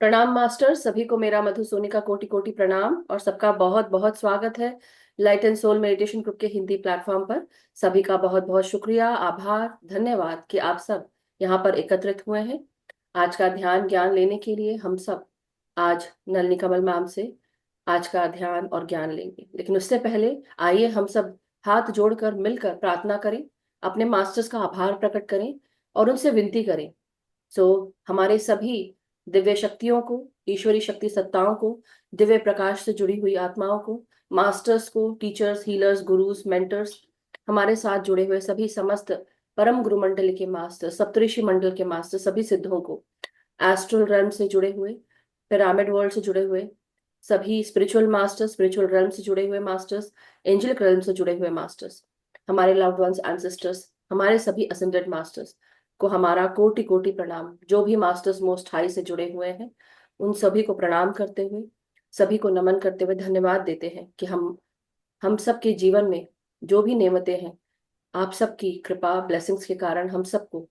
प्रणाम मास्टर, सभी को मेरा मधुसोनी का कोटि कोटि प्रणाम और सबका बहुत बहुत स्वागत है light and soul meditation group के हिंदी प्लेटफॉर्म पर। सभी का बहुत बहुत शुक्रिया, आभार, धन्यवाद कि आप सब यहाँ पर एकत्रित हुए हैं आज का ध्यान ज्ञान लेने के लिए। हम सब आज नलिनी कमल मैम से आज का ध्यान और ज्ञान लेंगे, लेकिन उससे पहले आइए हम सब हाथ जोड़कर मिलकर प्रार्थना करें, अपने मास्टर्स का आभार प्रकट करें और उनसे विनती करें। हमारे सभी दिव्य शक्तियों को, ईश्वरी शक्ति सत्ताओं को, दिव्य प्रकाश से जुड़ी हुई आत्माओं को, मास्टर्स को, टीचर्स, हीलर्स, गुरुज, मेंटर्स, हमारे साथ जुड़े हुए सभी समस्त परम गुरु मंडल के मास्टर, सप्तऋषि मंडल के मास्टर, सभी सिद्धों को, एस्ट्रल रेल्म से जुड़े हुए, पिरामिड वर्ल्ड से जुड़े हुए सभी स्पिरिचुअल मास्टर्स, स्पिरिचुअल रेल्म से जुड़े हुए मास्टर्स, एंजलिक रेल्म से जुड़े हुए मास्टर्स, हमारे लव्ड वंस, एंसेस्टर्स, हमारे सभी असेंडेड मास्टर्स को हमारा कोटि कोटि प्रणाम। जो भी मास्टर्स मोस्ट हाई से जुड़े हुए हैं उन सभी को प्रणाम करते हुए, सभी को नमन करते हुए धन्यवाद देते हैं कि हम सबके जीवन में जो भी नेमतें हैं, आप सबकी कृपा ब्लेसिंग्स के कारण हम सबको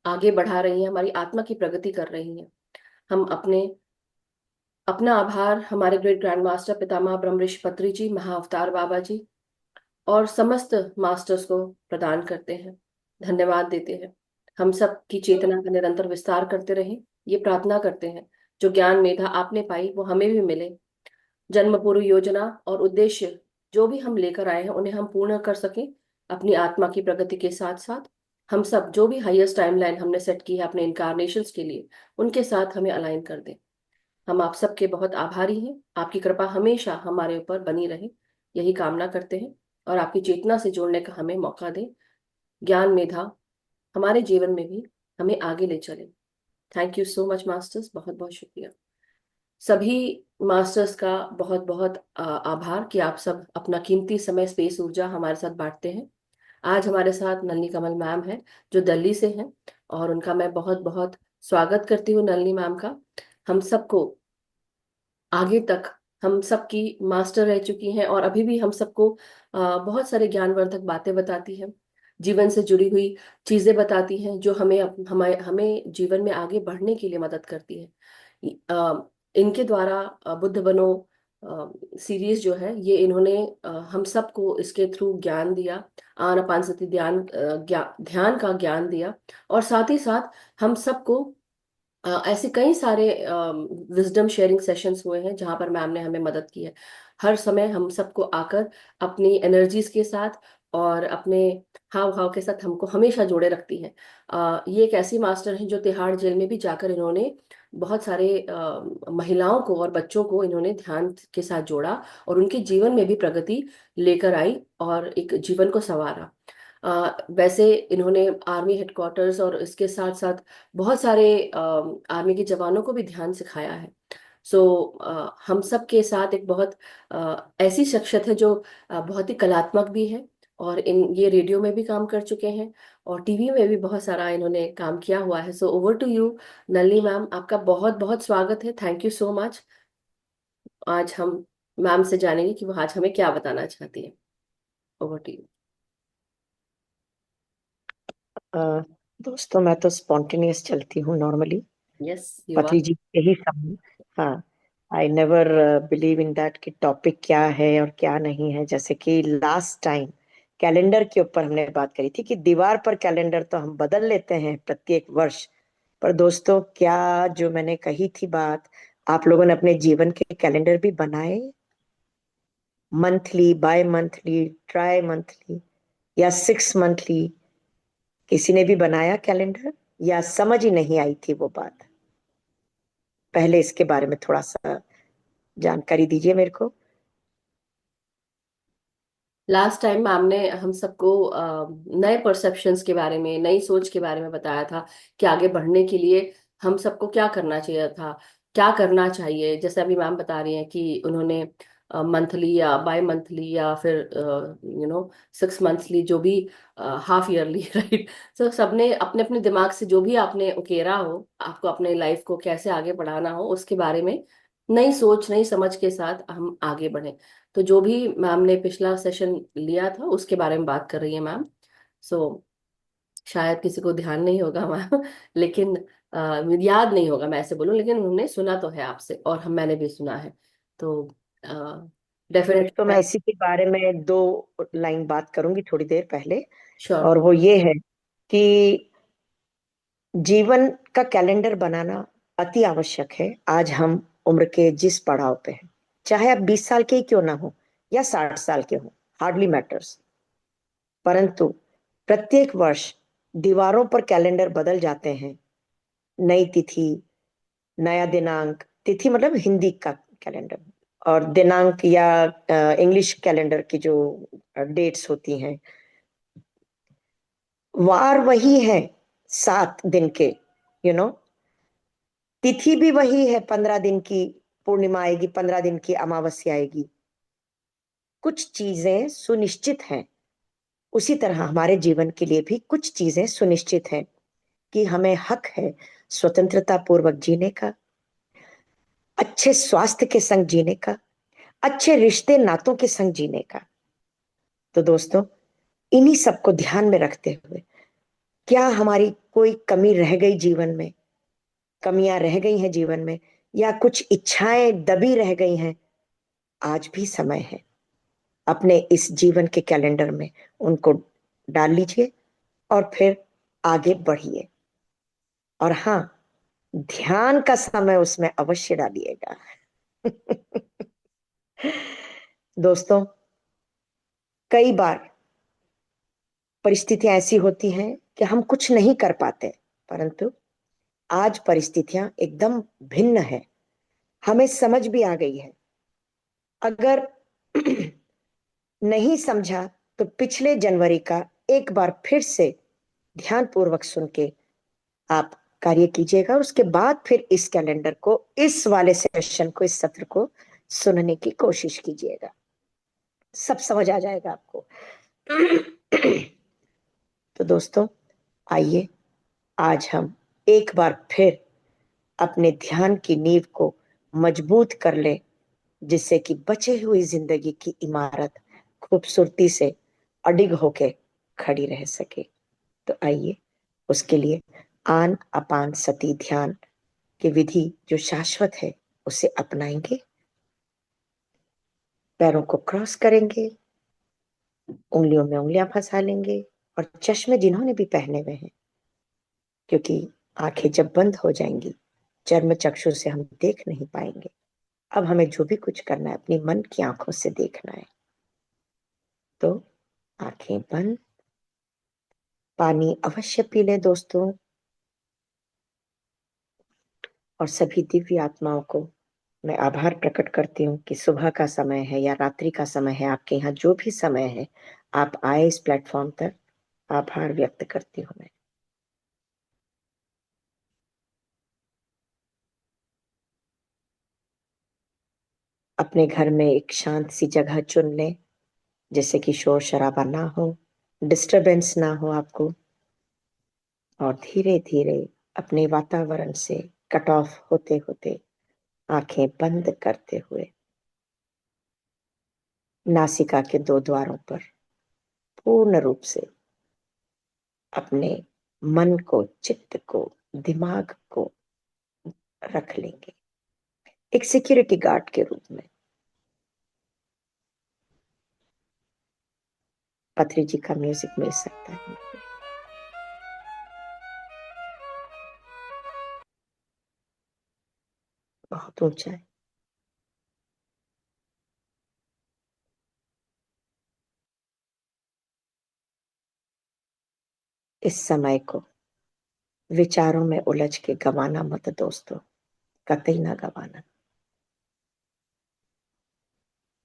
आगे बढ़ा रही हैं, हमारी आत्मा की प्रगति कर रही हैं। हम अपना आभार हमारे ग्रेट ग्रैंड मास्टर पितामह ब्रह्म ऋषि पत्री जी, महाअवतार बाबा जी और समस्त मास्टर्स को प्रदान करते हैं, धन्यवाद देते हैं। हम सब की चेतना का निरंतर विस्तार करते रहें, ये प्रार्थना करते हैं। जो ज्ञान मेधा आपने पाई वो हमें भी मिले। जन्म पूर्व योजना और उद्देश्य जो भी हम लेकर आए हैं उन्हें हम पूर्ण कर सकें अपनी आत्मा की प्रगति के साथ साथ। हम सब जो भी हाईएस्ट टाइमलाइन हमने सेट की है अपने इनकारनेशंस के लिए, उनके साथ हमें अलाइन कर दें। हम आप सबके बहुत आभारी हैं, आपकी कृपा हमेशा हमारे ऊपर बनी रहे, यही कामना करते हैं और आपकी चेतना से जोड़ने का हमें मौका दें। ज्ञान मेधा हमारे जीवन में भी हमें आगे ले चले। Thank you so much masters, बहुत बहुत शुक्रिया। सभी मास्टर्स का बहुत बहुत आभार कि आप सब अपना कीमती समय, स्पेस, ऊर्जा हमारे साथ बांटते हैं। आज हमारे साथ नलिनी कमल मैम है जो दिल्ली से हैं और उनका मैं बहुत बहुत स्वागत करती हूँ नलिनी मैम का। हम सबको आगे तक, हम सबकी मास्टर रह चुकी हैं और अभी भी हम सबको बहुत सारे ज्ञानवर्धक बातें बताती हैं, जीवन से जुड़ी हुई चीजें बताती हैं जो हमें हमें हमें जीवन में आगे बढ़ने के लिए मदद करती है। इनके द्वारा बुद्ध बनो सीरीज जो है, ये इन्होंने हम सबको इसके थ्रू ज्ञान दिया, आनापानसति ध्यान, ध्यान का ज्ञान दिया और साथ ही साथ हम सबको ऐसे कई सारे विजडम शेयरिंग सेशंस हुए हैं जहां पर मैम ने हमें मदद की है। हर समय हम सबको आकर अपनी एनर्जीज के साथ और अपने हाव भाव के साथ हमको हमेशा जोड़े रखती हैं। ये एक ऐसी मास्टर हैं जो तिहाड़ जेल में भी जाकर इन्होंने बहुत सारे महिलाओं को और बच्चों को इन्होंने ध्यान के साथ जोड़ा और उनके जीवन में भी प्रगति लेकर आई और एक जीवन को संवारा। वैसे इन्होंने आर्मी हेडक्वार्टर्स और इसके साथ साथ बहुत सारे आर्मी के जवानों को भी ध्यान सिखाया है। सो हम सब के साथ एक बहुत ऐसी शख्सियत है जो बहुत ही कलात्मक भी है और इन ये रेडियो में भी काम कर चुके हैं और टीवी में भी बहुत सारा इन्होंने काम किया हुआ है। So over to you Nalini ma'am, आपका बहुत बहुत स्वागत है। Thank you so much. आज हम मैम से जानेंगे कि वो आज हमें क्या बताना चाहती है। Over to you. अ, दोस्तों, मैं तो स्पॉन्टेनियस चलती हूँ नॉर्मली। Yes you are. पति जी के ही सामने। हाँ। I never believe in that कि टॉपिक क्या है और क्या नहीं है। जैसे कि लास्ट टाइम कैलेंडर के ऊपर हमने बात करी थी कि दीवार पर कैलेंडर तो हम बदल लेते हैं प्रत्येक वर्ष। पर दोस्तों, क्या जो मैंने कही थी बात, आप लोगों ने अपने जीवन के कैलेंडर भी बनाए? Monthly, bi monthly, tri monthly या 6 मंथली? किसी ने भी बनाया कैलेंडर या समझ ही नहीं आई थी वो बात? पहले इसके बारे में थोड़ा सा जानकारी दीजिए मेरे को। लास्ट टाइम मैम ने हम सबको नए परसेप्शंस के बारे में, नई सोच के बारे में बताया था कि आगे बढ़ने के लिए हम सबको क्या करना चाहिए था, क्या करना चाहिए। जैसे अभी मैम बता रही हैं कि उन्होंने मंथली या बाय मंथली या फिर 6 मंथली, जो भी हाफ ईयरली राइट। तो सबने अपने अपने दिमाग से जो भी आपने उकेरा हो, आपको अपने लाइफ को कैसे आगे बढ़ाना हो उसके बारे में नई सोच, नई समझ के साथ हम आगे बढ़े। तो जो भी मैम ने पिछला सेशन लिया था उसके बारे में बात कर रही है मैम। सो शायद किसी को ध्यान नहीं होगा मैम लेकिन याद नहीं होगा मैं ऐसे बोलूं, लेकिन उन्होंने सुना तो है आपसे, और हम मैंने भी सुना है। तो डेफिनेटली दोस्तों, मैं मैं। इसी के बारे में दो लाइन बात करूंगी थोड़ी देर पहले। श्योर। और वो ये है कि जीवन का कैलेंडर बनाना अति आवश्यक है। आज हम उम्र के जिस पड़ाव पे हैं, चाहे आप 20 साल के ही क्यों ना हो या 60 साल के हो, हार्डली मैटर्स, परंतु प्रत्येक वर्ष दीवारों पर कैलेंडर बदल जाते हैं। नई तिथि, नया दिनांक, तिथि मतलब हिंदी का कैलेंडर, और दिनांक या इंग्लिश कैलेंडर की जो डेट्स होती हैं, वार वही है 7 दिन के, यू नो तिथि भी वही है, 15 दिन की पूर्णिमा आएगी, 15 दिन की अमावस्या आएगी। कुछ चीजें सुनिश्चित हैं, उसी तरह हमारे जीवन के लिए भी कुछ चीजें सुनिश्चित हैं कि हमें हक है स्वतंत्रता पूर्वक जीने का, अच्छे स्वास्थ्य के संग जीने का, अच्छे रिश्ते नातों के संग जीने का। तो दोस्तों, इन्हीं सबको ध्यान में रखते हुए, क्या हमारी कोई कमी रह गई जीवन में, कमियां रह गई हैं जीवन में, या कुछ इच्छाएं दबी रह गई हैं, आज भी समय है। अपने इस जीवन के कैलेंडर में उनको डाल लीजिए और फिर आगे बढ़िए। और हाँ, ध्यान का समय उसमें अवश्य डालिएगा। दोस्तों, कई बार परिस्थितियां ऐसी होती हैं कि हम कुछ नहीं कर पाते, परंतु आज परिस्थितियां एकदम भिन्न है, हमें समझ भी आ गई है। अगर नहीं समझा तो पिछले जनवरी का एक बार फिर से ध्यान पूर्वक सुन के आप कार्य कीजिएगा, और उसके बाद फिर इस कैलेंडर को, इस वाले सेशन को, इस सत्र को सुनने की कोशिश कीजिएगा। सब समझ आ जाएगा आपको। तो दोस्तों, आइए आज हम एक बार फिर अपने ध्यान की नींव को मजबूत कर ले, जिससे कि बचे हुई जिंदगी की इमारत खूबसूरती से अडिग होके खड़ी रह सके। तो आइए उसके लिए आन अपान सती ध्यान की विधि जो शाश्वत है उसे अपनाएंगे। पैरों को क्रॉस करेंगे, उंगलियों में उंगलियां फंसा लेंगे, और चश्मे जिन्होंने भी पहने हुए हैं, क्योंकि आंखें जब बंद हो जाएंगी चर्म चक्षु से हम देख नहीं पाएंगे। अब हमें जो भी कुछ करना है अपनी मन की आंखों से देखना है। तो आंखें बंद, पानी अवश्य पी लें दोस्तों, और सभी दिव्य आत्माओं को मैं आभार प्रकट करती हूँ कि सुबह का समय है या रात्रि का समय है, आपके यहाँ जो भी समय है, आप आए इस प्लेटफॉर्म पर, आभार व्यक्त करती हूँ मैं। अपने घर में एक शांत सी जगह चुन लें, जिससे कि शोर शराबा ना हो, डिस्टरबेंस ना हो आपको, और धीरे धीरे अपने वातावरण से कट ऑफ होते होते, आंखें बंद करते हुए, नासिका के 2 द्वारों पर पूर्ण रूप से अपने मन को, चित्त को, दिमाग को रख लेंगे एक सिक्योरिटी गार्ड के रूप में। पथरी जी का म्यूजिक मिल सकता है, बहुत ऊंचा है। इस समय को विचारों में उलझ के गवाना मत दोस्तों, कतई ना गवाना।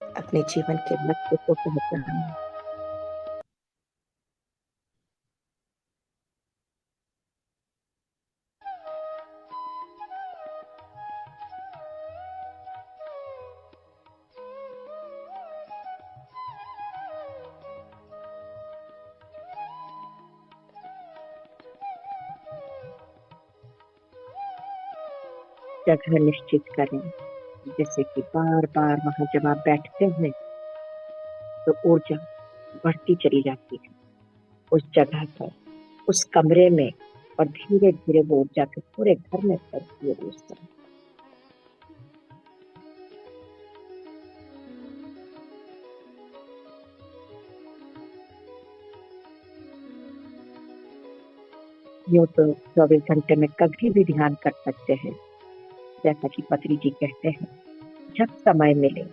अपने जीवन के लक्ष्य को पहचानना। जगह निश्चित करें, जैसे कि बार बार वहां जब आप बैठते हैं तो ऊर्जा बढ़ती चली जाती है। उस जगह पर, उस कमरे में और धीरे धीरे वो ऊर्जा के पूरे घर में फैलती है दोस्तों। यूं तो 24 घंटे में कभी भी ध्यान कर सकते हैं, जैसा कि पत्री जी कहते हैं, जब समय मिले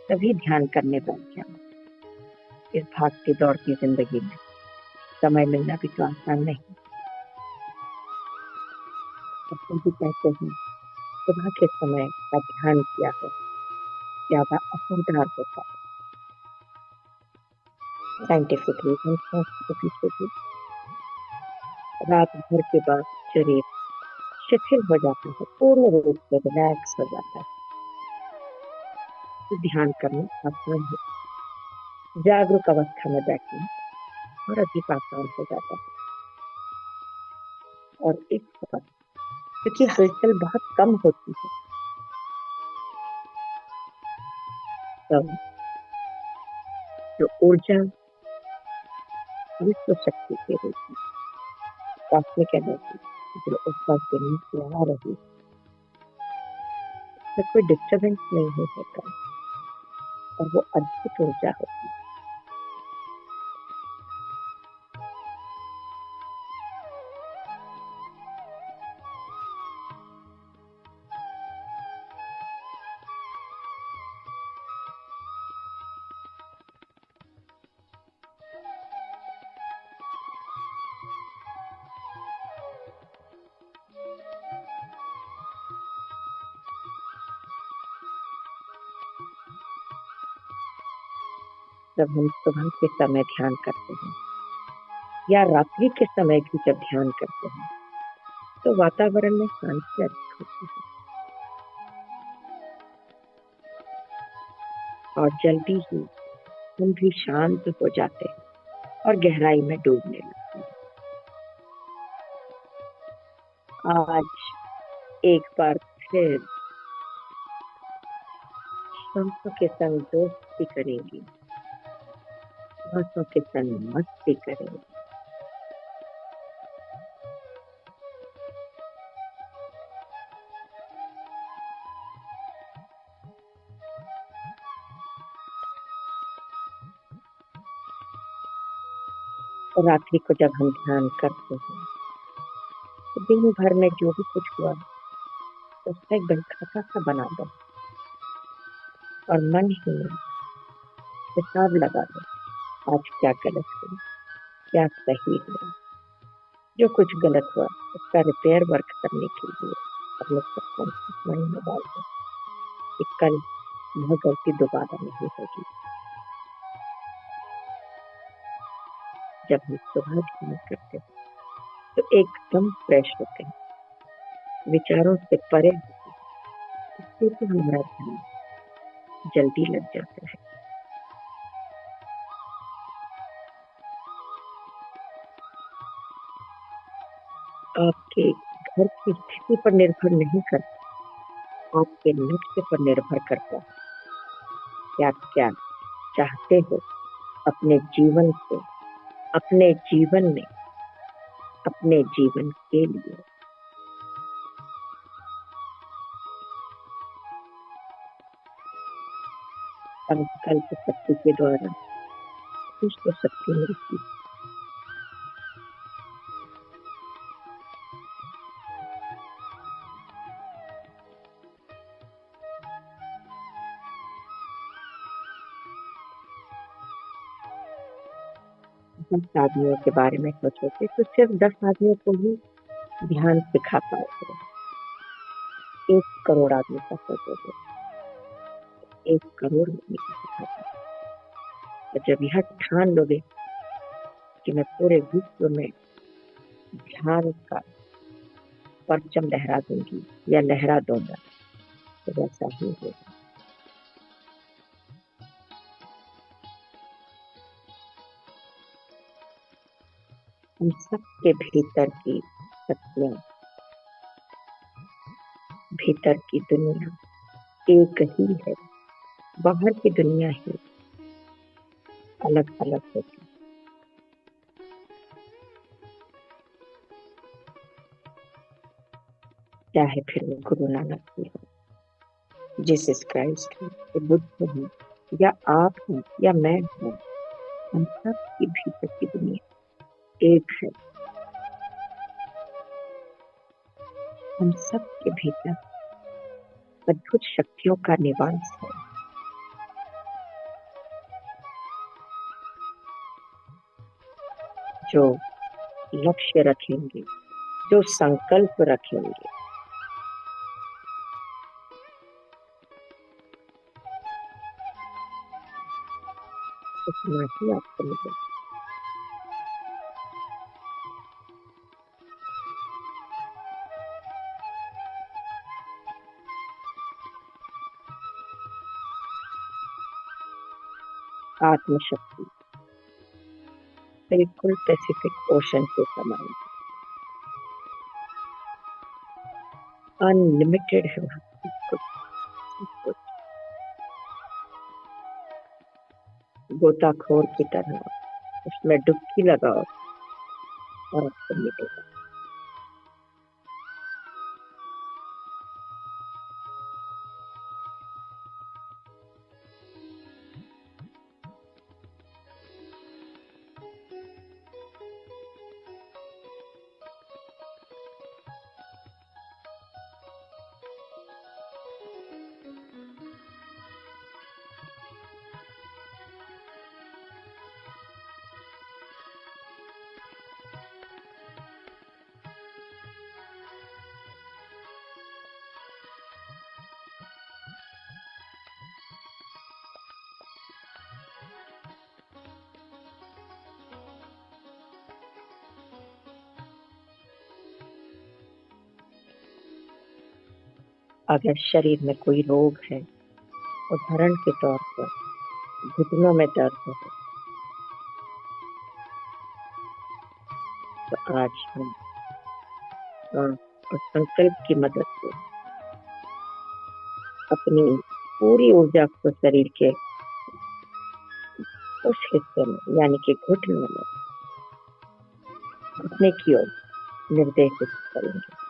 तभी ध्यान करने बैठ जाओ। इस भागती दौड़ती जिंदगी में समय मिलना भी तो आसान नहीं। डॉक्टर जी कहते हैं सुबह के समय का ध्यान किया है ज्यादा असरदार होता है। साइंटिफिक रीजन है इसके पीछे भी। रात भर के बाद शरीर शिथिल हो जाता है, पूर्ण रूप से रिलैक्स हो जाता है, तो ध्यान करना आसान है। जागरूक अवस्था में बैठना और अधिक आसान हो जाता है। और इस वक्त क्योंकि हलचल बहुत कम होती है, तब जो ऊर्जा विश्व शक्ति के रूप में कॉस्मिक एनर्जी जो ऊपर से नीचे आ रही है, तो कोई डिस्टर्बेंस नहीं होता और वो अद्भुत ऊर्जा होती है। जब हम सुबह के समय ध्यान करते हैं या रात्रि के समय भी जब ध्यान करते हैं, तो वातावरण में शांति अधिक होती है और जल्दी ही हम भी शांत हो जाते हैं और गहराई में डूबने लगते हैं। आज एक बार फिर सांसों के संग दोस्ती करेंगे, सांसों के संग मस्ती करेंगे। रात्रि को जब हम ध्यान करते हैं तो दिन भर में जो भी कुछ हुआ उसका एक बलखाता सा बना दो और मन ही में हिसाब लगा दो, आज क्या गलत हुआ, क्या सही हुआ। जो कुछ गलत हुआ उसका रिपेयर वर्क करने के लिए अपने सबकॉन्शियस माइंड में डाल दो कि कल वह गलती दोबारा नहीं होगी। जब हम सुबह ध्यान करते हैं तो एकदम फ्रेश होते हैं, विचारों से परे होते हैं, इससे भी हमारा ध्यान जल्दी लग जाता है। आपके घर की स्थिति पर निर्भर नहीं करता, आपके लक्ष्य पर निर्भर करता है कि आप क्या चाहते हो अपने जीवन से, अपने जीवन में, अपने जीवन के लिए। संकल्प शक्ति के द्वारा कुछ तो शक्ति मिलती है। दस आदमियों के बारे में सोचोगे तो सिर्फ 10 आदमियों को ही ध्यान सिखा पाओगे। 1 करोड़ आदमी का सोचोगे 1 करोड़ आदमी को सिखा पाओगे। और जब यह ठान लोगे कि मैं पूरे विश्व में ध्यान का परचम लहरा दूंगी या लहरा दूंगा, तो वैसा ही होगा। हम सबके भीतर की शक्तियां, भीतर की दुनिया एक ही है, बाहर की दुनिया ही अलग अलग होती है। चाहे फिर वो गुरु नानक जी हो, जीसस क्राइस्ट हो, या बुद्ध हो, या आप हो, या मैं हूँ, हम सब की भीतर की दुनिया एक है। हम सब के भीतर अद्भुत शक्तियों का निवास है। जो लक्ष्य रखेंगे, जो संकल्प रखेंगे, उतना ही आपको मिलेगा। आत्मशक्ति बिल्कुल पैसिफिक ओशन के समान अनलिमिटेड है। सब कुछ, सब कुछ गोताखोर की तरह उसमें डुबकी लगाओ और आपको मिलेगा। अगर शरीर में कोई रोग है, उदाहरण के तौर पर घुटनों में दर्द है, तो आज हम सांस और संकल्प की मदद से अपनी पूरी ऊर्जा को शरीर के उस हिस्से में यानी कि घुटने में घुटने की ओर निर्देशित करेंगे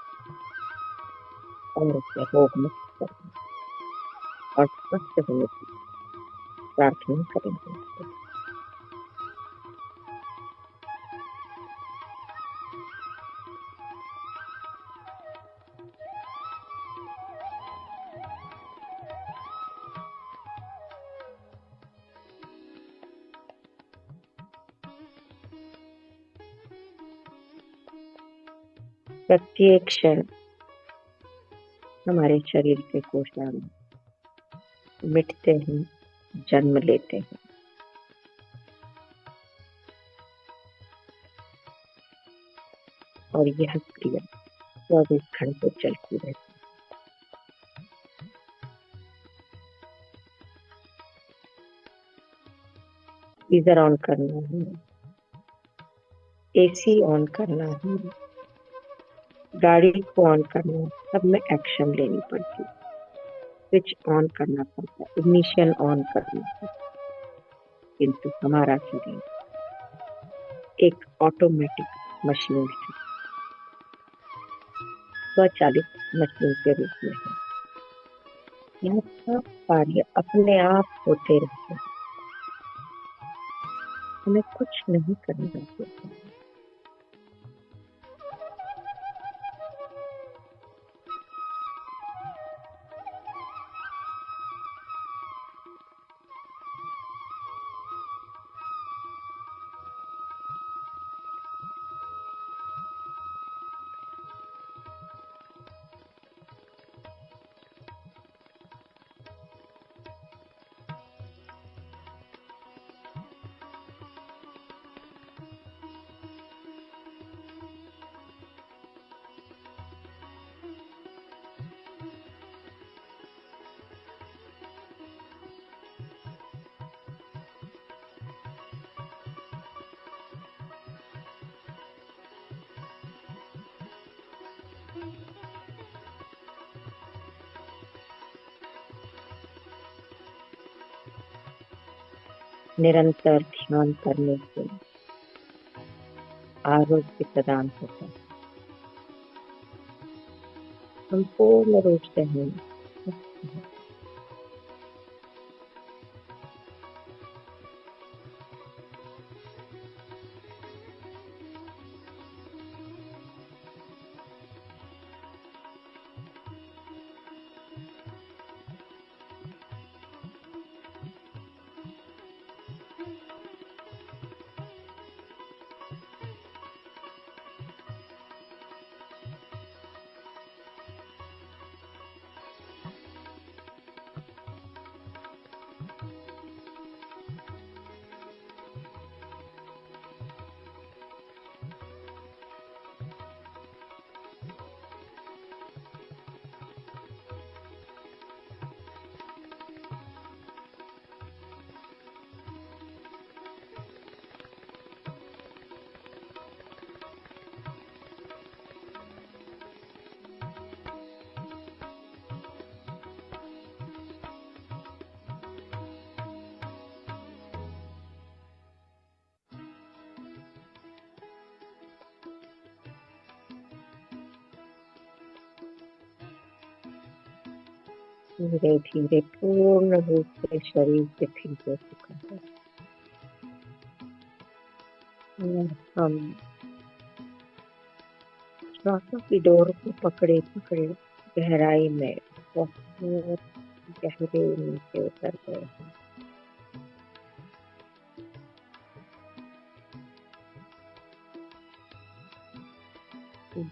और उसे रोग मुक्त करेंगे और स्वस्थ होने की प्रार्थना करेंगे। प्रत्येक क्षण हमारे शरीर के कोशांग मिटते हैं, जन्म लेते हैं, और यह क्रिया 24 घंटे चलती रहती है। गीजर ऑन करना है, एसी ऑन करना है, गाड़ी को ऑन करना है, सब में एक्शन लेनी पड़ती है। स्विच ऑन करना पड़ता है, इग्निशन ऑन करना पड़ता है। किंतु हमारा शरीर एक ऑटोमेटिक मशीन है, स्वचालित मशीन के रूप में है। यह सब कार्य अपने आप होते रहते हैं, हमें कुछ नहीं करना होता। निरंतर ध्यान करने से आरोग्य प्रदान होता है। हम पूर्ण रूप से हैं। धीरे धीरे पूर्ण रूप से शरीर से ठीक हो चुका है। और हम श्वासों की डोर को पकड़े पकड़े गहराई में बहुत गहरे नीचे उतर गए हैं।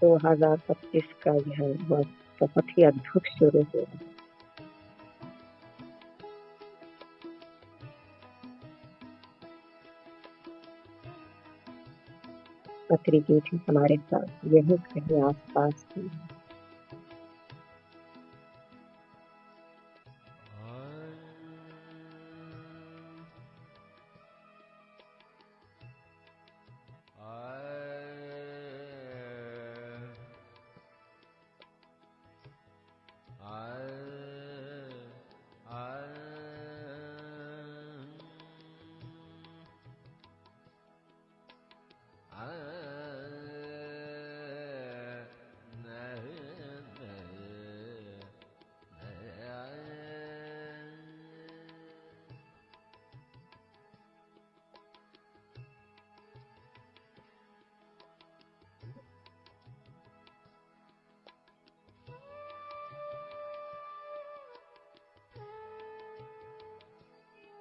2025 का यह वर्ष बहुत ही अद्भुत शुरू हुआ। पत्री की थी हमारे साथ यही कहीं आसपास थी।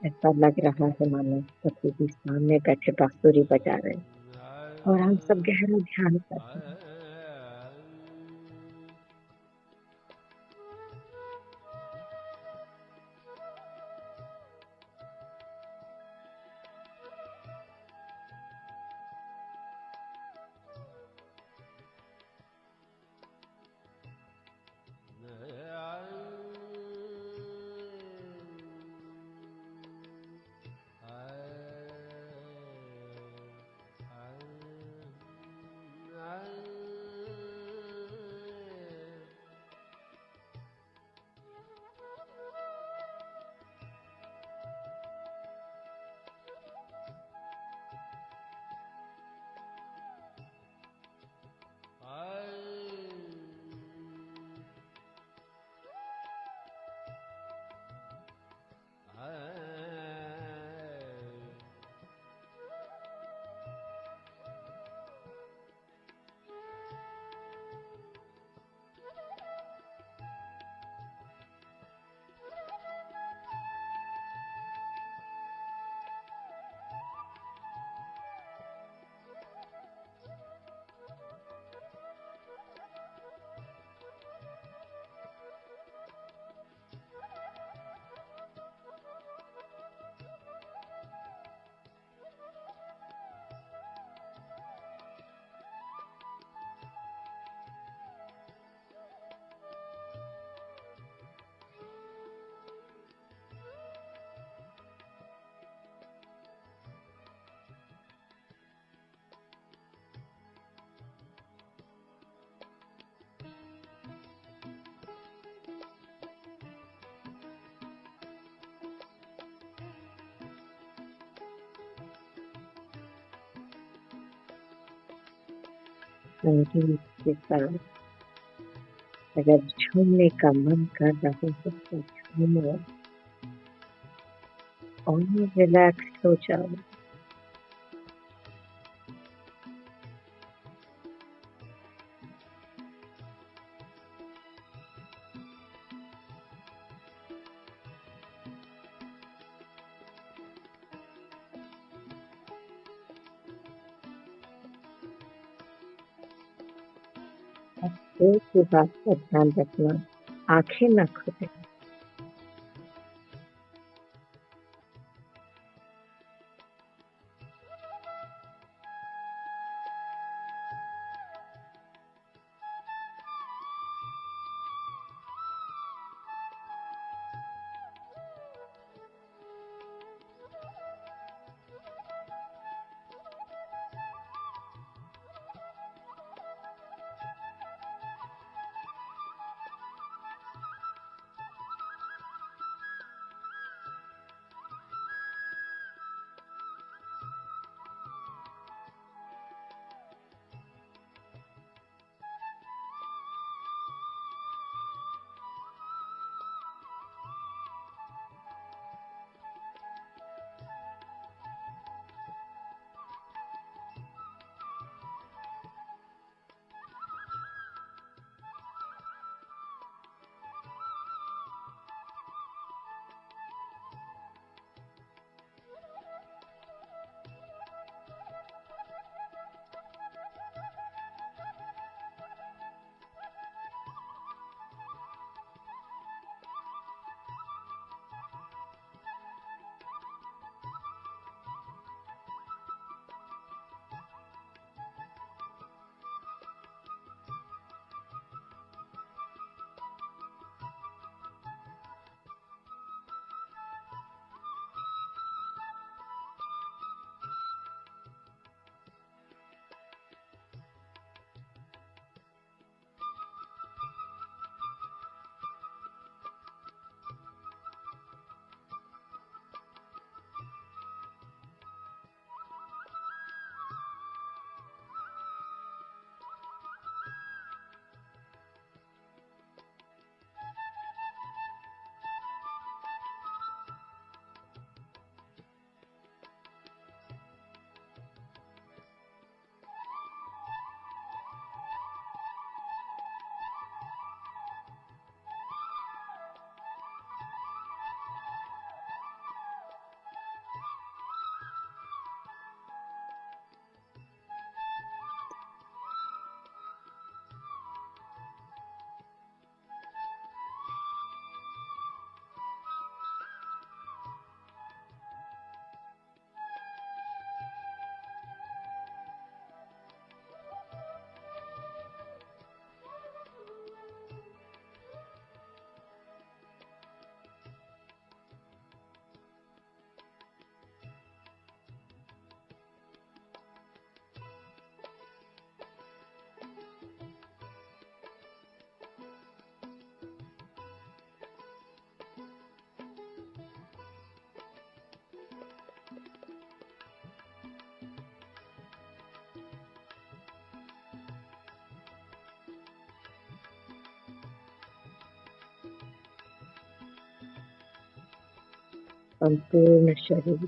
ऐसा लग रहा है मानो पति जी सामने बैठे बांसुरी बजा रहे हैं और हम सब गहरा ध्यान कर रहे हैं। संगीत के साथ अगर झूमने का मन कर रहा है तो झूमो और रिलैक्स हो जाओ। एक ही बात का ध्यान रखना, आंखें न खुले। संपूर्ण शरीर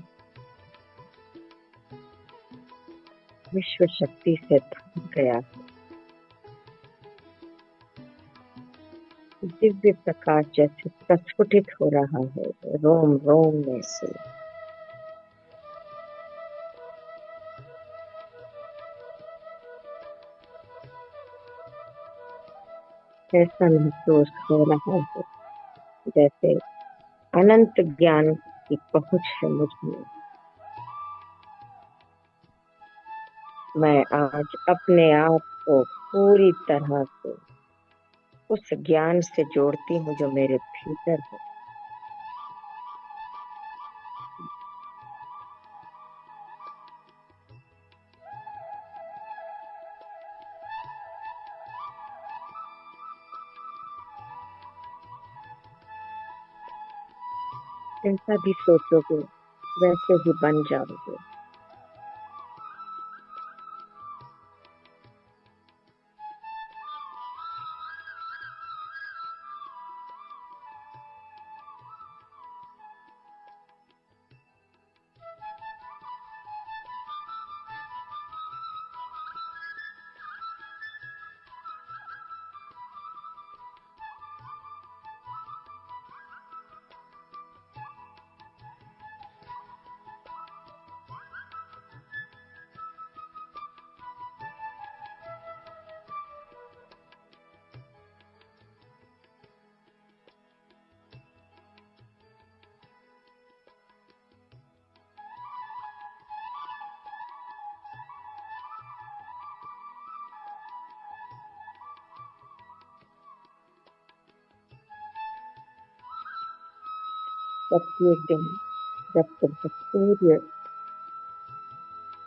विश्व शक्ति से भर गया है। दिव्य प्रकाश जैसे प्रस्फुटित हो रहा है रोम रोम में से। ऐसा महसूस हो रहा है जैसे अनंत ज्ञान की पहुंच है मुझ में। मैं आज अपने आप को पूरी तरह से उस ज्ञान से जोड़ती हूँ जो मेरे भीतर है। जैसा भी सोचोगे वैसे ही बन जाओगे। प्रत्येक दिन जब जब सूर्य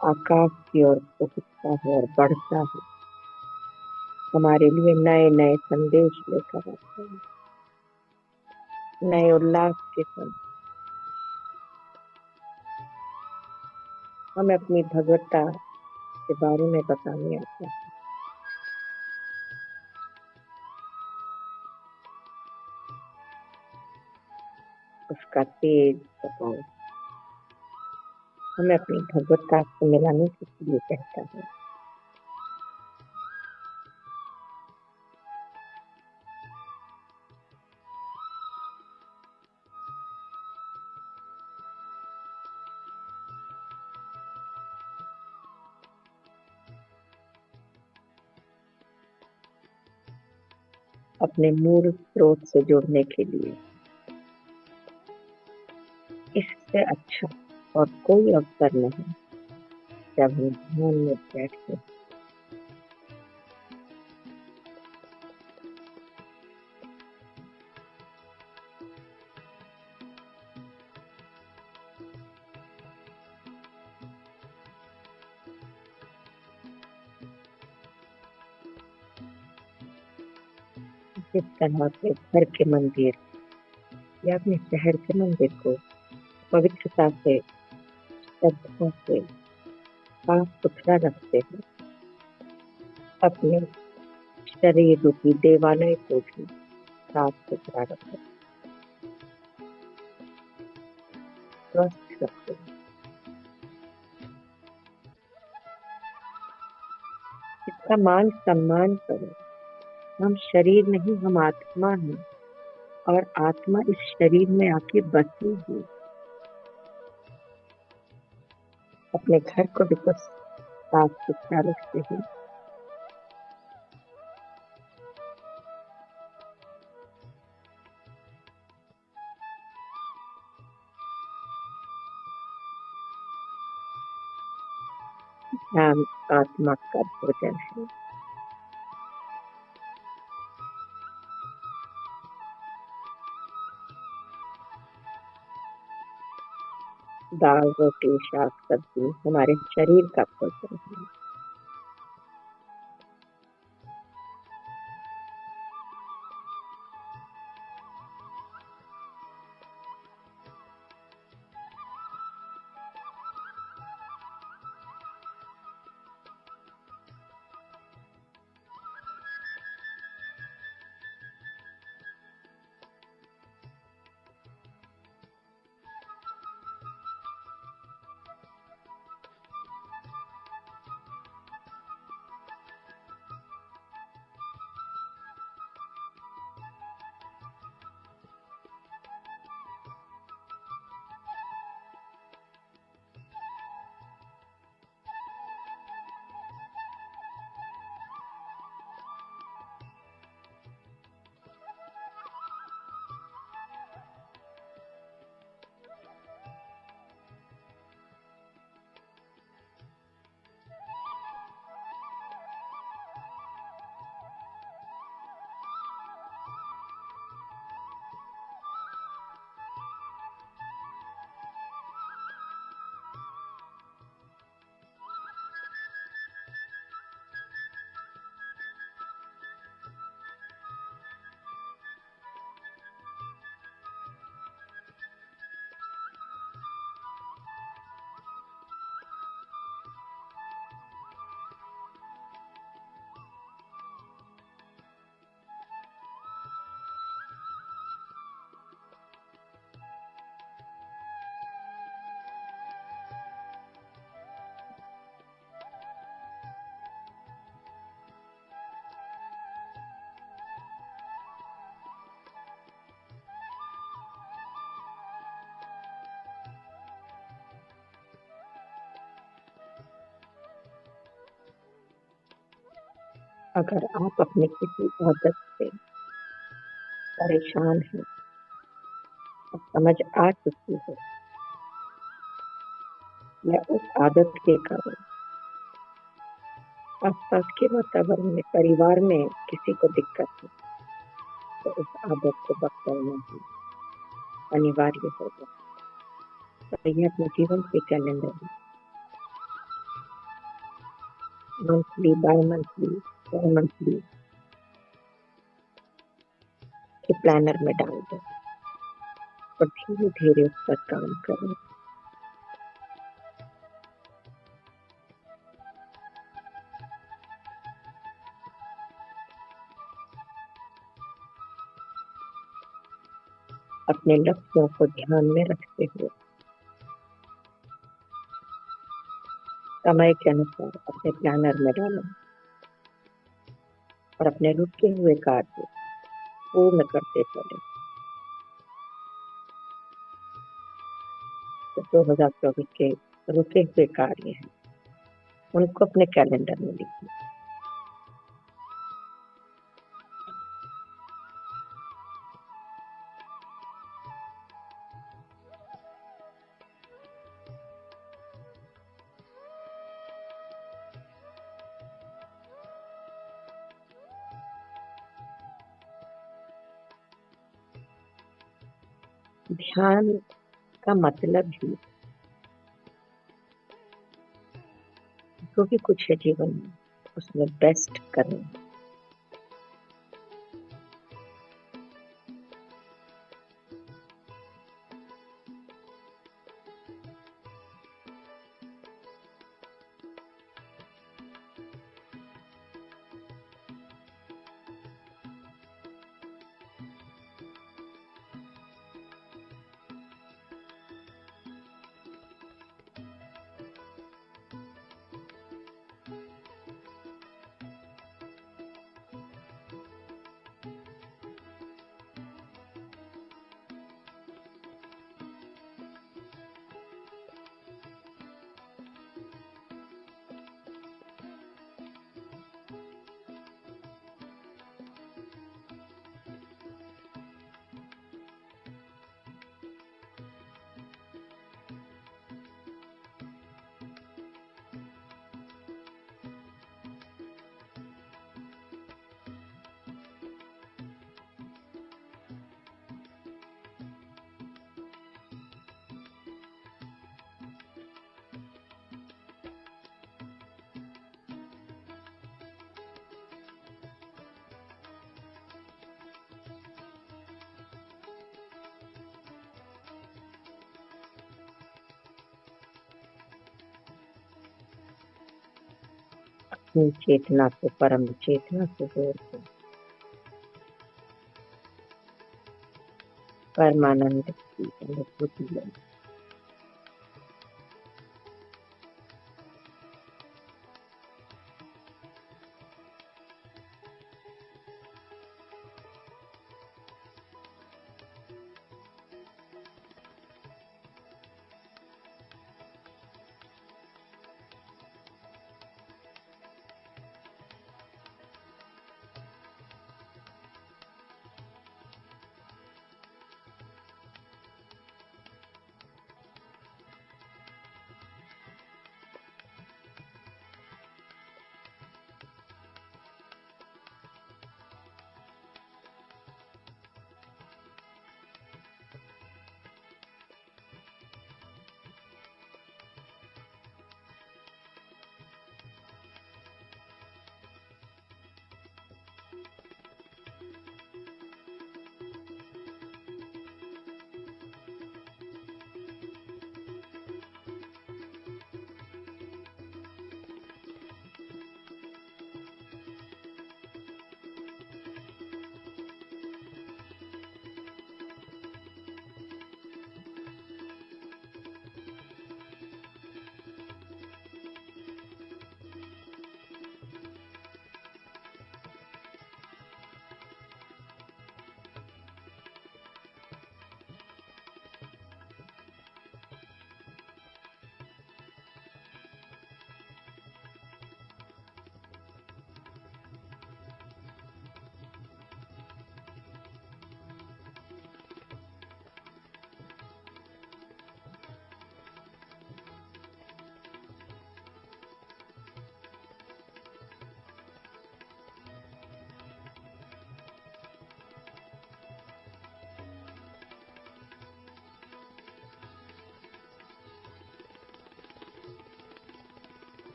आकाश की ओर उठता है और बढ़ता है, हमारे लिए नए नए संदेश लेकर आता है, नए उल्लास के साथ हमें अपनी भगवत्ता के बारे में बताने आता है। उसका तेज प्रकाश हमें अपनी भगवत्ता से मिलाने के लिए कहता है। अपने मूल स्रोत से जुड़ने के लिए इससे अच्छा और कोई अवसर नहीं जब हम ध्यान में बैठते हैं। जिस तरह से घर के मंदिर या अपने शहर के मंदिर को पवित्रता से, श्रद्धा से साफ सुथरा रखते हैं, अपने शरीर रूपी देवालय को भी साफ सुथरा रखते हैं, स्वस्थ रखते हैं। इसका मान सम्मान करो। हम शरीर नहीं, हम आत्मा हैं और आत्मा इस शरीर में आके बसी है। अपने घर को भी कुछ साफ सुथरा रखते हैं। ध्यान आत्मा का भोजन है। दाल रोटी शाक सब्जी हमारे शरीर का भोजन है। अगर आप अपने किसी आदत से परेशान हैं और समझ आ चुकी है या उस आदत के कारण आसपास के वातावरण में, परिवार में किसी को दिक्कत है, तो उस आदत को बदलना है। अनिवार्य होगा। तो ये अपने जीवन के कैलेंडर में monthly, bi monthly, four monthly के प्लानर में डाल दो और धीरे धीरे उस पर काम करो। अपने लक्ष्यों को ध्यान में रखते हुए समय के अनुसार अपने प्लानर में डालो और अपने रुके हुए कार्य पूर्ण करते चले। तो 2024 के रुके हुए कार्य हैं, उनको अपने कैलेंडर में लिखिए। ध्यान का मतलब ही जो भी कुछ है जीवन में उसमें बेस्ट करें। अपनी चेतना को परम चेतना से जोड़ दो। परमानंद की अनुभूति लो।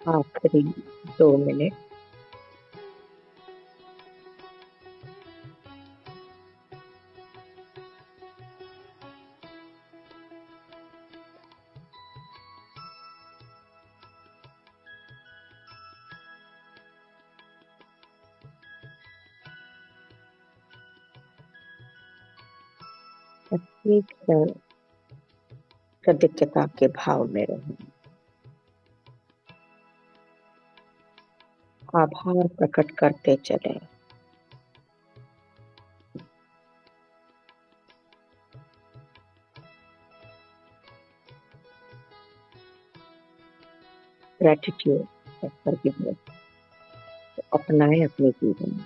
आखिरी 2 मिनट। एक क्षण कृतज्ञता के भाव में रहें। आभार प्रकट करते चले। ग्रेटिट्यूड और फॉरगिवनेस अपनाएं अपने जीवन में।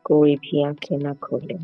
कोई भी आंखें ना खोले।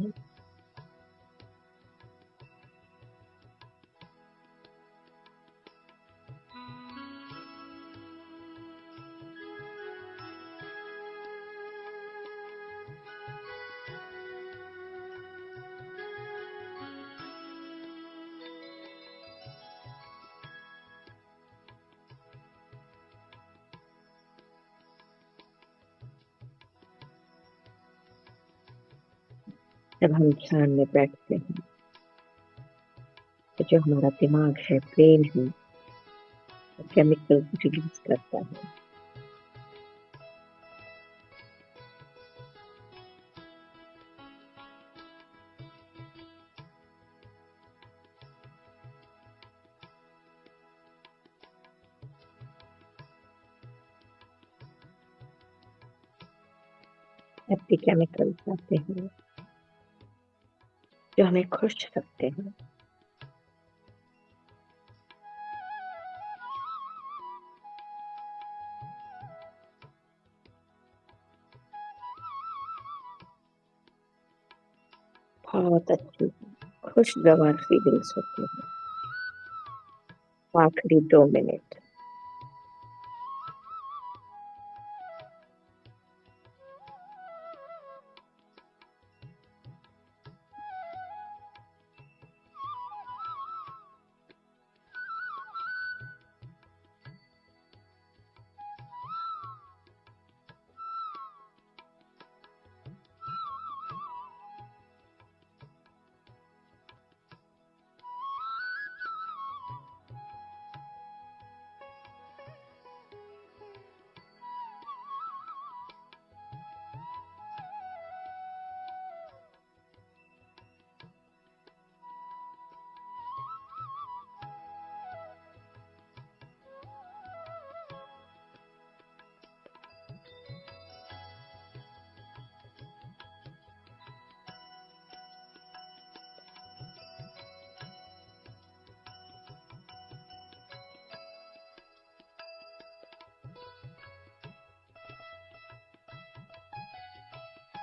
जब हम ध्यान में बैठते हैं तो जो हमारा दिमाग है, ब्रेन है, केमिकल रिलीज करता है। हैप्पी केमिकल्स आते हैं जो हमें खुश रखते हैं। बहुत अच्छी खुशगवार फीलिंग्स होती है। आखिरी 2 मिनट।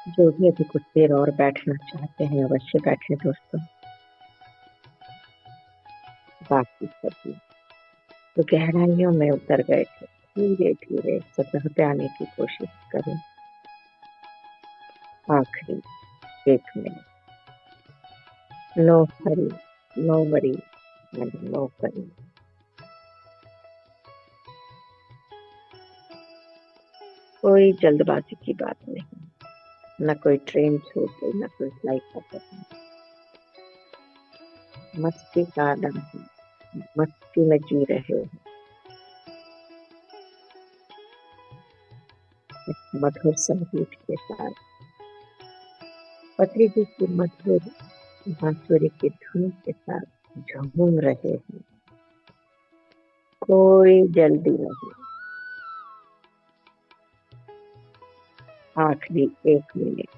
जो भी अभी कुछ देर और बैठना चाहते हैं अवश्य बैठे दोस्तों। बाकी सभी तो गहराइयों में उतर गए थे, धीरे धीरे सतह पे आने की कोशिश करें। आखिरी 1 minute. No hurry, no worry and no worry. कोई जल्दबाजी की बात नहीं, न कोई ट्रेन छूट गई, न कोई फ्लाइट का पता। मस्ती का आनंद है, मस्ती में जी रहे हैं। इस मधुर संगीत के साथ पत्री जी की मधुर बांसुरी की धुन के साथ झूम रहे हैं। कोई जल्दी नहीं। आखिरी 1 मिनट।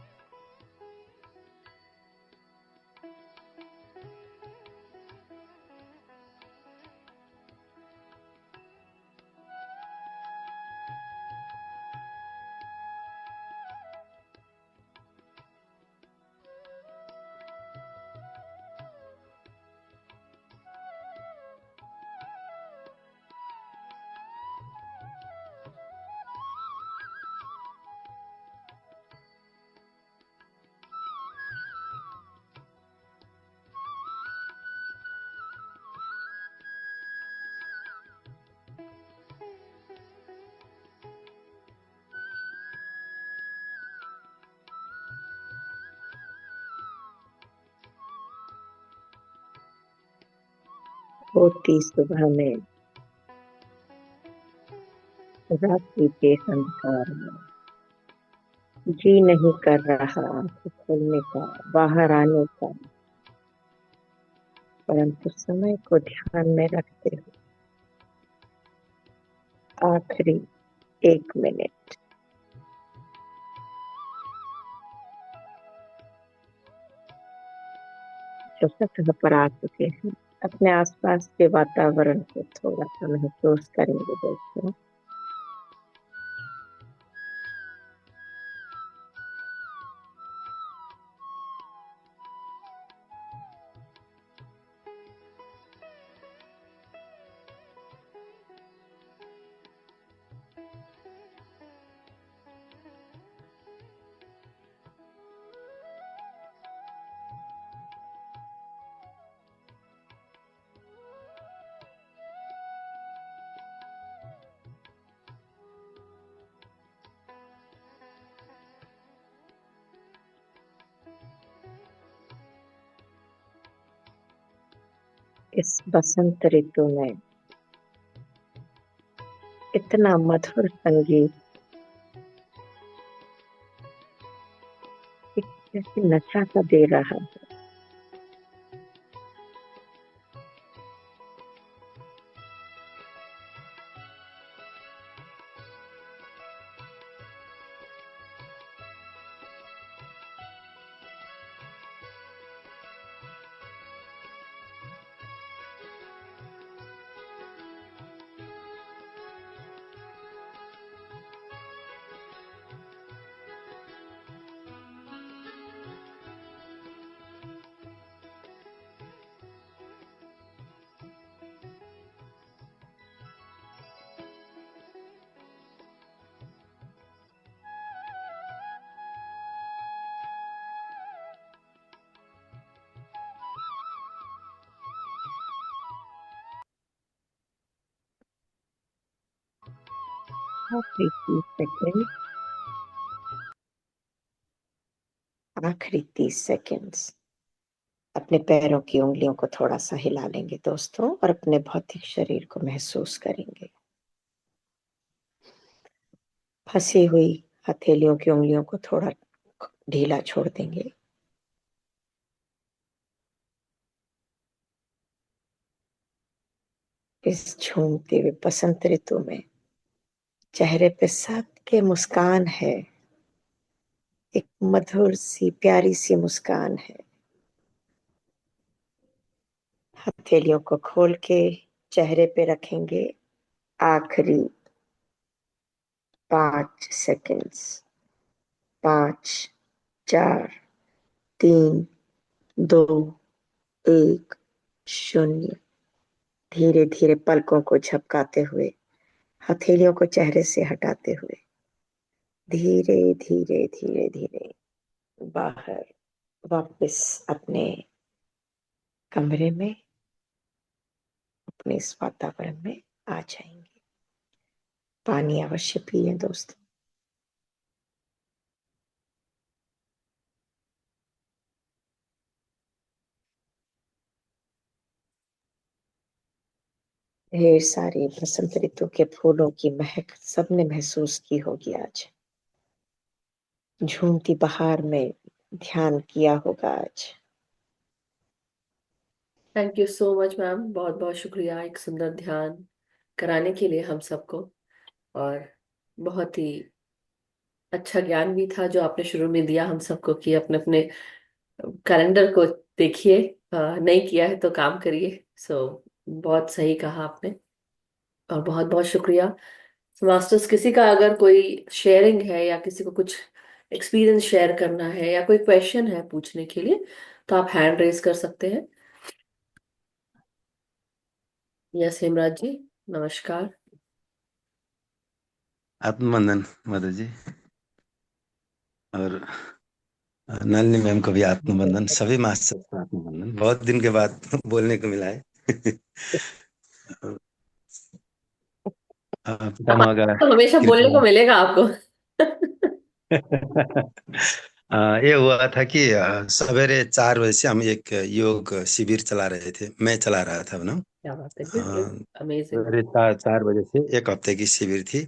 होती सुबह में, रात्रि के अंधकार में, जी नहीं कर रहा आंखें खोलने का, बाहर आने का, परंतु समय को ध्यान में रखते हुए आखिरी 1 मिनट जो सतह पर आ चुके हैं, अपने आसपास के वातावरण को थोड़ा सा महसूस करेंगे दोस्तों। इस बसंत ऋतु में इतना मधुर संगीत एक जैसे नशा सा दे रहा है। आखिरी 30 सेकेंड, आखिरी 30 सेकेंड्स अपने पैरों की उंगलियों को थोड़ा सा हिला लेंगे दोस्तों और अपने भौतिक शरीर को महसूस करेंगे। फंसी हुई हथेलियों की उंगलियों को थोड़ा ढीला छोड़ देंगे। इस झूमते हुए बसंत ऋतु में चेहरे पे सबके मुस्कान है, एक मधुर सी प्यारी सी मुस्कान है। हथेलियों को खोल के चेहरे पे रखेंगे। आखिरी 5 सेकेंड्स, 5, 4, 3, 2, 1, 0। धीरे धीरे पलकों को झपकाते हुए, हथेलियों को चेहरे से हटाते हुए धीरे धीरे धीरे धीरे बाहर वापस अपने कमरे में, अपने इस वातावरण में आ जाएंगे। पानी अवश्य पिए दोस्तों। ढेर सारे बसंत ऋतु के फूलों की महक सबने महसूस की होगी आज। झूमती बहार में ध्यान किया होगा आज। Thank you so much ma'am, बहुत बहुत शुक्रिया एक सुंदर ध्यान कराने के लिए हम सबको। और बहुत ही अच्छा ज्ञान भी था जो आपने शुरू में दिया हम सबको कि अपने अपने कैलेंडर को देखिए, नहीं किया है तो काम करिए। बहुत सही कहा आपने और बहुत बहुत शुक्रिया। मास्टर्स, किसी का अगर कोई शेयरिंग है या किसी को कुछ एक्सपीरियंस शेयर करना है या कोई क्वेश्चन है पूछने के लिए, तो आप हैंड रेज कर सकते हैं। यस हेमराज जी, नमस्कार। आत्मबंधन मधु जी, और नलिनी मैम को भी आत्मबंधन, सभी मास्टर को आत्मबंधन। बहुत दिन के बाद बोलने को मिला है। पितामह का तो हमेशा बोलने को कृपा। मिलेगा आपको। ये हुआ था कि सवेरे 4 बजे से हम एक योग शिविर चला रहे थे, मैं चला रहा था ना। क्या बात है, गुड गुड, अ, अमेजिंग। सवेरे 4 4 बजे से 1 हफ्ते की शिविर थी।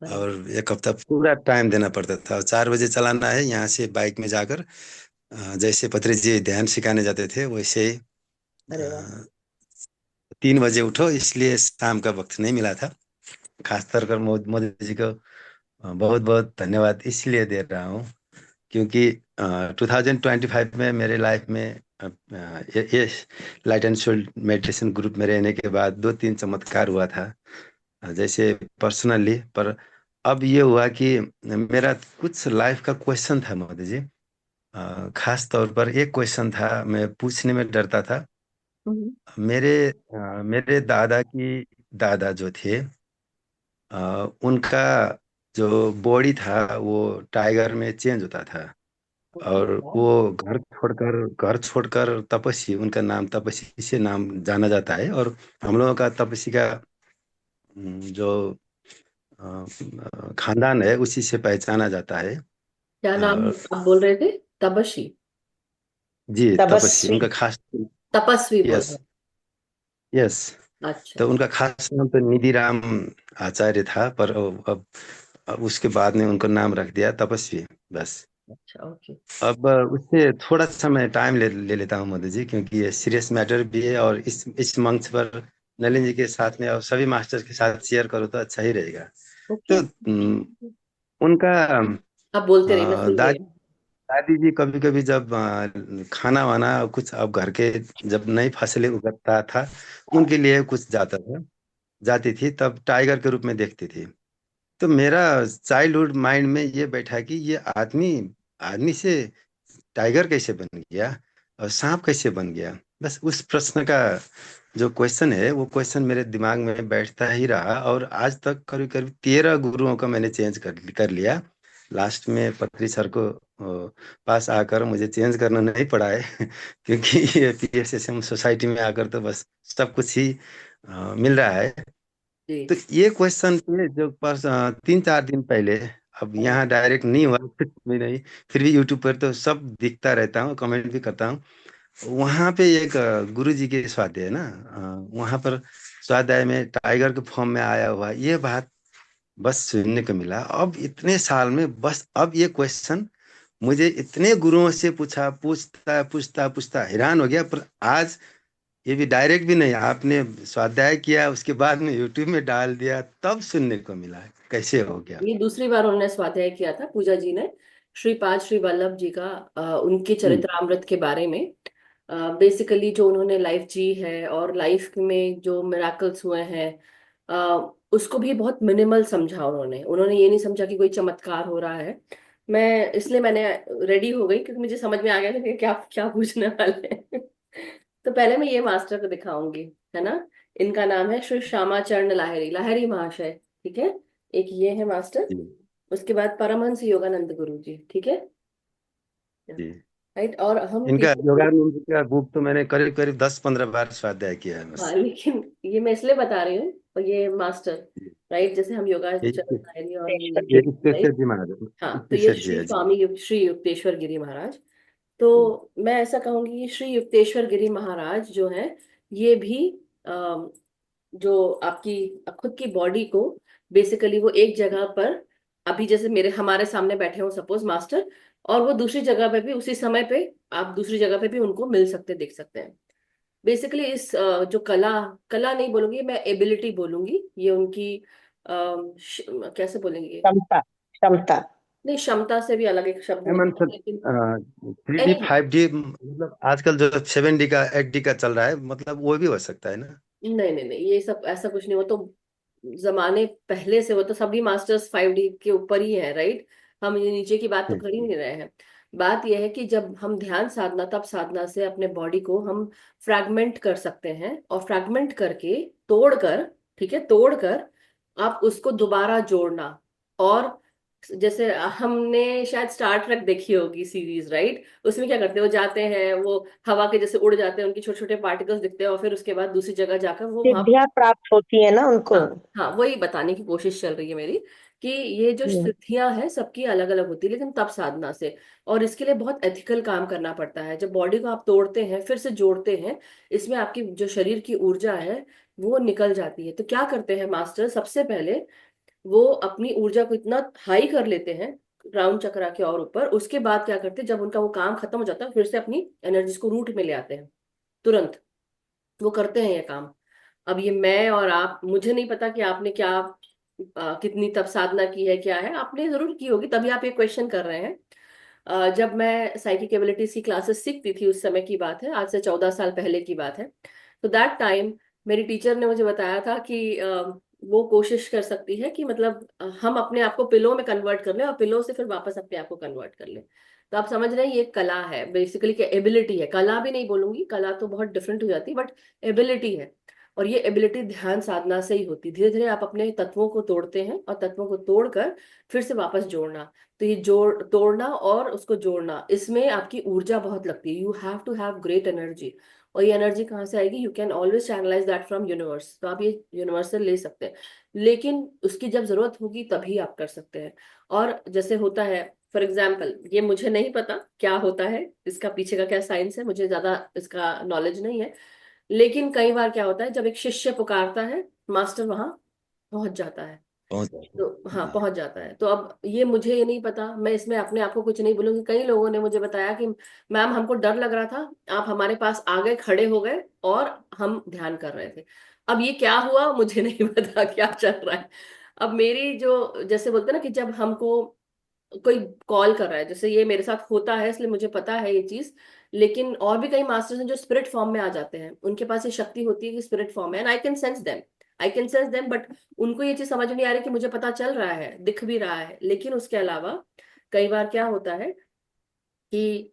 अरे और 1 हफ्ता पूरा टाइम देना पड़ता था। 4 बजे चलाना है यहाँ से बाइक में जाकर। जैसे पत्री जी ध्यान सिखाने जाते थे वैसे ही। अरे वाह। 3 बजे उठो, इसलिए शाम का वक्त नहीं मिला था। खासकर कर मोदी जी को बहुत बहुत धन्यवाद इसलिए दे रहा हूँ, क्योंकि 2025 में मेरे लाइफ में ये light and soul meditation group में रहने के बाद 2 3 चमत्कार हुआ था। जैसे पर्सनली, पर अब ये हुआ कि मेरा कुछ लाइफ का क्वेश्चन था मोदी जी। खास तौर पर एक क्वेश्चन था, मैं पूछने में डरता था। हम्म। मेरे दादा की दादा जो थे, उनका जो बॉडी था वो टाइगर में चेंज होता था। ओके, और वाह। वो घर छोड़कर तपस्वी, उनका नाम तपस्वी से नाम जाना जाता है। और हम लोगों का तपस्वी का जो खानदान है उसी से पहचाना जाता है। क्या नाम और आप बोल रहे थे? तबशी? जी, तपस्वी तपस्वी। उनका खास। तपस्वी बोल यस, रहे यस। हैं? अच्छा। तो उनका खास नाम तो निधिराम आचार्य था, पर अब उसके बाद में उनका नाम रख दिया तपस्वी, बस। अच्छा, ओके। अब उससे थोड़ा सा मैं टाइम ले लेता हूँ मोदी जी, क्योंकि ये सीरियस मैटर भी है। और इस मंच पर नलिन जी के साथ में और सभी मास्टर के साथ शेयर करो तो अच्छा ही रहेगा। ओके, तो उनका आप बोलते रहिए, मैं सुन रही दादी दादी जी कभी कभी जब खाना वाना कुछ, अब घर के जब नई फसलें उगता था उनके लिए कुछ जाती थी, तब टाइगर के रूप में देखती थी। तो मेरा चाइल्डहुड माइंड में ये बैठा कि ये आदमी आदमी से टाइगर कैसे बन गया और सांप कैसे बन गया। बस उस प्रश्न का जो क्वेश्चन है वो क्वेश्चन मेरे दिमाग में बैठता ही रहा। और आज तक करीब करीब 13 गुरुओं का मैंने चेंज कर लिया। लास्ट में पत्री सर को पास आकर मुझे चेंज करना नहीं पड़ा है क्योंकि ये पीएसएसएम सोसाइटी में आकर तो बस सब कुछ ही मिल रहा है। जी। तो ये क्वेश्चन पे जो 3 4 दिन पहले, अब यहाँ डायरेक्ट नहीं हुआ कुछ भी नहीं, फिर भी यूट्यूब पर तो सब दिखता रहता हूँ, कमेंट भी करता हूँ। वहाँ पे एक गुरु जी के स्वाध्याय है ना, वहाँ पर स्वाध्याय में टाइगर के फॉर्म में आया हुआ ये बात बस सुनने को मिला। अब इतने साल में बस अब ये क्वेश्चन मुझे इतने गुरुओं से पूछता पूछता पूछता हैरान हो गया। पर आज ये भी डायरेक्ट भी नहीं, आपने स्वाध्याय किया उसके बाद में यूट्यूब में डाल दिया तब सुनने को मिला। कैसे हो गया? ये दूसरी बार उन्होंने स्वाध्याय किया था, पूजा जी ने, श्रीपाद श्री वल्लभ जी का, उनके जी, चरित्रामृत के बारे में। बेसिकली जो उन्होंने लाइफ जी है और लाइफ में जो मिराकल्स हुए हैं, उसको भी बहुत मिनिमल समझा उन्होंने। उन्होंने ये नहीं समझा कि कोई चमत्कार हो रहा है। मैंने रेडी हो गई, क्योंकि मुझे समझ में आ गया था कि क्या क्या पूछने वाले हैं। तो पहले मैं ये मास्टर को दिखाऊंगी, है ना। इनका नाम है श्री श्यामाचरण लाहिरी, लाहिरी महाशय। ठीक है, एक ये है मास्टर। जी, उसके बाद परमहंस योगानंद गुरु जी, ठीक है। जी। राइट, और हम इनका तीनों। योगानंद जी का बुक तो मैंने करीब करीब 10 15 बार स्वाध्याय किया है हाँ, बस। लेकिन ये मैं इसलिए बता रही हूँ, और ये मास्टर, जी। राइट, जैसे हम ये योगाचरण लाहिरी और ये, ये जी। इससे राइट। जी महाराज, हाँ, तो ये इससे जी श्री है जी। स्वामी श्री युक्तेश्वर गिरी महाराज। जी, तो मैं ऐसा कहूंगी कि श्री युक्तेश्वर गिरी महाराज जो है, ये भी जो आपकी खुद की बॉडी को, बेसिकली वो एक जगह पर, अभी जैसे मेरे हमारे सामने बैठे हो सपोज मास्टर, और वो दूसरी जगह पे भी उसी समय पे, आप दूसरी जगह पे भी उनको मिल सकते, देख सकते हैं। बेसिकली इस जो कला, कला नहीं बोलूंगी मैं, एबिलिटी बोलूंगी, ये उनकी कैसे बोलेंगे, क्षमता। क्षमता। नहीं, क्षमता से भी अलग एक शब्द हेमंत होता है, लेकिन सर, 3D एनी, 5D मतलब आजकल जो 7D का 8D का चल रहा है, मतलब वो भी हो सकता है ना? नहीं नहीं नहीं, ये सब ऐसा कुछ नहीं। वो तो जमाने पहले से, वो तो सभी मास्टर्स 5D के ऊपर ही है, राइट। हम ये नीचे की बात तो ठीक कर ही ठीक। नहीं रहे हैं। बात यह है कि जब हम ध्यान साधना, तब साधना से अपने बॉडी को हम फ्रैगमेंट कर सकते हैं, और फ्रैगमेंट करके, तोड़कर, ठीक है, तोड़कर आप उसको दोबारा जोड़ना। और जैसे हमने शायद स्टार ट्रेक देखी होगी सीरीज, राइट। उसमें क्या करते हैं, वो जाते हैं, वो हवा के जैसे उड़ जाते हैं, उनके छोटे छोटे पार्टिकल्स दिखते हैं, और फिर उसके बाद दूसरी जगह जाकर वो वहां, सिद्धियां प्राप्त होती है ना उनको। हाँ हाँ, वही बताने की कोशिश चल रही है मेरी, कि ये जो सिद्धियां हैं सबकी अलग अलग होती है, लेकिन तब साधना से। और इसके लिए बहुत एथिकल काम करना पड़ता है। जब बॉडी को आप तोड़ते हैं फिर से जोड़ते हैं, इसमें आपकी जो शरीर की ऊर्जा है वो निकल जाती है। तो क्या करते हैं मास्टर, सबसे पहले वो अपनी ऊर्जा को इतना हाई कर लेते हैं राउंड चक्रा के और ऊपर। उसके बाद क्या करते हैं, जब उनका वो काम खत्म हो जाता है फिर से अपनी एनर्जीज को रूट में ले आते हैं तुरंत। वो करते हैं ये काम। अब ये मैं और आप, मुझे नहीं पता कि आपने क्या कितनी तप साधना की है, क्या है, आपने जरूर की होगी तभी आप ये क्वेश्चन कर रहे हैं। जब मैं साइकिक एबिलिटीज की क्लासेस सीखती थी उस समय की बात है, आज से 14 साल पहले की बात है। तो दैट टाइम मेरी टीचर ने मुझे बताया था कि वो कोशिश कर सकती है कि मतलब हम अपने आप को पिलो में कन्वर्ट कर लें और पिलो से फिर वापस अपने आप को कन्वर्ट कर लें। तो आप समझ रहे हैं ये कला है बेसिकली, कि एबिलिटी है, कला भी नहीं बोलूंगी, कला तो बहुत डिफरेंट हो जाती है, बट एबिलिटी है। और ये एबिलिटी ध्यान साधना से ही होती। धीरे धीरे आप अपने तत्वों को तोड़ते हैं और तत्वों को तोड़कर फिर से वापस जोड़ना। तो ये जोड़ तोड़ना और उसको जोड़ना, इसमें आपकी ऊर्जा बहुत लगती है। You have to have great energy. और ये एनर्जी कहाँ से आएगी? You can always channelise that from universe. तो आप ये यूनिवर्स से ले सकते हैं, लेकिन उसकी जब जरूरत होगी तभी आप कर सकते हैं। और जैसे होता है, फॉर एग्जाम्पल, ये मुझे नहीं पता क्या होता है, इसका पीछे का क्या साइंस है, मुझे ज्यादा इसका नॉलेज नहीं है। लेकिन कई बार क्या होता है, जब एक शिष्य पुकारता है, मास्टर वहां पहुंच जाता है। पहुंच जाते तो हैं। हाँ, जी। पहुंच जाता है। तो अब ये मुझे ये नहीं पता, मैं इसमें अपने आप को कुछ नहीं बोलूंगी। कई लोगों ने मुझे बताया कि मैम हमको डर लग रहा था, आप हमारे पास आ गए, खड़े हो गए और हम ध्यान कर रहे थे। अब ये क्या हुआ मुझे नहीं पता क्या चल रहा है। अब मेरी जो, जैसे बोलते हैं ना कि जब हमको कोई कॉल कर रहा है, जैसे ये मेरे साथ होता है इसलिए मुझे पता है ये चीज। लेकिन और भी कई मास्टर्स हैं जो स्पिरिट फॉर्म में आ जाते हैं, उनके पास ये शक्ति होती है कि स्पिरिट फॉर्म है, and I can sense them. But उनको ये चीज समझ नहीं आ रही कि मुझे पता चल रहा है, दिख भी रहा है, लेकिन उसके अलावा कई बार क्या होता है कि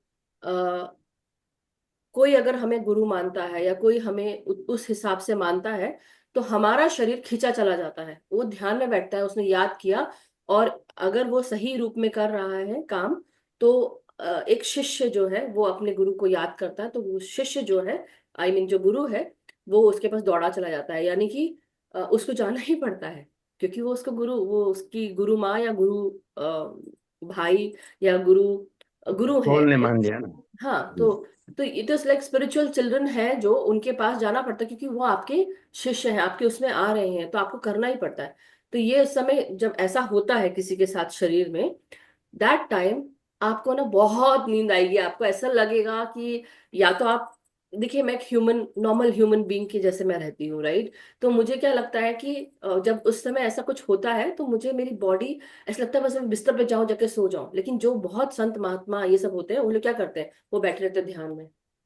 कोई अगर हमें गुरु मानता है या कोई हमें उस हिसाब से मानता है, तो हमारा शरीर खींचा चला जाता है, वो ध्यान में बैठता है, उसने याद किया। और अगर वो सही रूप में कर रहा है काम, तो एक शिष्य जो है वो अपने गुरु को याद करता है, तो वो शिष्य जो है, जो गुरु है, वो उसके पास दौड़ा चला जाता है। यानी कि उसको जाना ही पड़ता है, क्योंकि वो उसको गुरु, वो उसकी गुरु माँ या गुरु भाई या गुरु गुरु है, कॉल ने right? मान लिया ना। हाँ। जी। तो it is like spiritual children है जो उनके पास जाना पड़ता है, क्योंकि वो आपके शिष्य हैं, आपके उसमें आ रहे हैं, तो आपको करना ही पड़ता है। तो ये उस समय जब ऐसा होता है किसी के साथ शरीर में, दैट टाइम आपको ना बहुत नींद आएगी। आपको ऐसा लगेगा कि या तो आप, देखिए मैं एक नॉर्मल ह्यूमन बीइंग की जैसे मैं रहती हूँ, राइट? तो मुझे क्या लगता है कि जब उस समय ऐसा कुछ होता है तो मुझे मेरी बॉडी ऐसा लगता है बस मैं बिस्तर पे जाऊं, जाके सो जाऊं। लेकिन जो बहुत संत महात्मा ये सब होते हैं, वो लोग क्या करते हैं, वो बैठे रहते हैं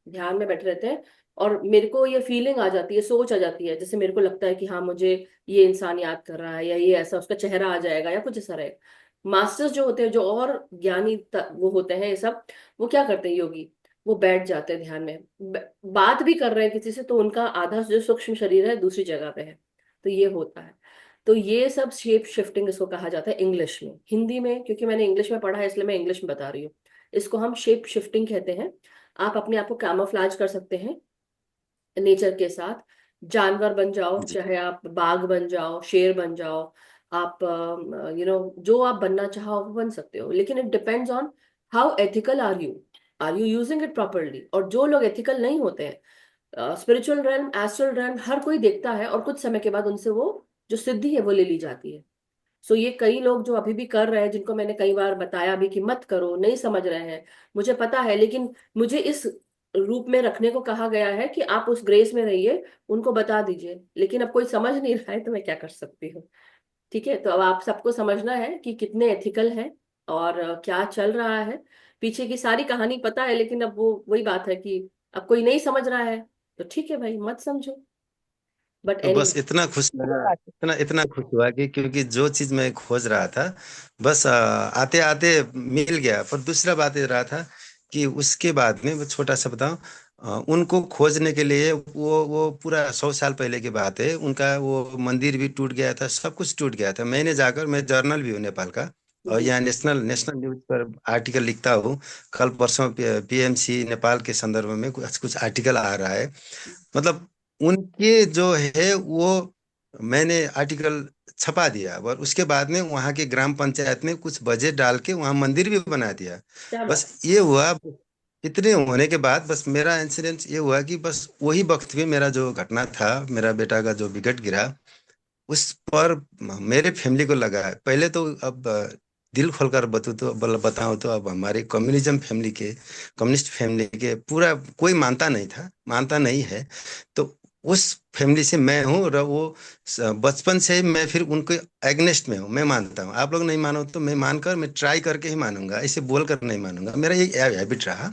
ध्यान में बैठे रहते हैं। और मेरे को ये फीलिंग आ जाती है, सोच आ जाती है, जैसे मेरे को लगता है कि हाँ मुझे ये इंसान याद कर रहा है, या ये ऐसा उसका चेहरा आ जाएगा या कुछ ऐसा रहेगा। मास्टर्स जो होते हैं, जो और ज्ञानी वो होते हैं ये सब, वो क्या करते हैं योगी, वो बैठ जाते हैं ध्यान में, बात भी कर रहे हैं किसी से, तो उनका आधा जो सूक्ष्म शरीर है दूसरी जगह पे है। तो ये होता है। तो ये सब शेप शिफ्टिंग इसको कहा जाता है इंग्लिश में। हिंदी में क्योंकि मैंने इंग्लिश में पढ़ा है इसलिए मैं इंग्लिश में बता रही हूँ। इसको हम शेप शिफ्टिंग कहते हैं। आप अपने आप को कैमोफ्लेज कर सकते हैं नेचर के साथ। जानवर बन जाओ, जी। चाहे आप बाघ बन जाओ, शेर बन जाओ, आप जो आप बनना चाहो वो बन सकते हो। लेकिन it depends on how ethical are you using it properly. और जो लोग एथिकल नहीं होते हैं, स्पिरिचुअल रैल्म, एस्ट्रल रैल्म, हर कोई देखता है और कुछ समय के बाद उनसे वो जो सिद्धि है वो ले ली जाती है। सो ये कई लोग जो अभी भी कर रहे हैं, जिनको मैंने कई बार बताया भी कि मत करो, नहीं समझ रहे हैं, मुझे पता है, लेकिन मुझे इस रूप में रखने को कहा गया है कि आप उस ग्रेस में रहिए, उनको बता दीजिए। लेकिन अब कोई समझ नहीं रहा है तो मैं क्या कर सकती हूँ? ठीक है, तो अब आप सबको समझना है कि कितने एथिकल हैं और क्या चल रहा है। पीछे की सारी कहानी पता है, लेकिन अब वो वही बात है कि अब कोई नहीं समझ रहा है, तो ठीक है भाई, मत समझो। बट तो एनी बस इतना खुश लगा, इतना इतना खुश हुआ कि क्योंकि जो चीज मैं खोज रहा था, बस आते आते मिल गया। पर दूसरा बात ये रहा था कि उसके बाद में, वो छोटा सा बताऊं, उनको खोजने के लिए, वो पूरा 100 साल पहले की बात है, उनका वो मंदिर भी टूट गया था, सब कुछ टूट गया था। मैंने जाकर, मैं जर्नल भी हूँ नेपाल का, और जी। यहाँ नेशनल नेशनल न्यूज पर आर्टिकल लिखता हूँ। कल परसों पीएमसी नेपाल के संदर्भ में कुछ कुछ आर्टिकल आ रहा है। मतलब उनके जो है वो मैंने आर्टिकल छपा दिया और उसके बाद में वहाँ के ग्राम पंचायत में कुछ बजट डाल के वहाँ मंदिर भी बना दिया। क्या बस बात। ये हुआ। इतने होने के बाद बस मेरा इंसिडेंट ये हुआ कि बस वही वक्त पे मेरा जो घटना था, मेरा बेटा का जो विकेट गिरा, उस पर मेरे फैमिली को लगा है। पहले तो अब दिल खोलकर बताऊं तो अब हमारे कम्युनिस्ट फैमिली के पूरा कोई मानता नहीं था, मानता नहीं है। तो उस फैमिली से मैं हूँ और वो बचपन से ही मैं फिर उनके एग्नेस्ट में हूँ। मैं मानता हूँ, आप लोग नहीं मानो तो मैं ट्राई करके ही मानूंगा, ऐसे बोल कर नहीं मानूंगा, मेरा ये हैबिट रहा।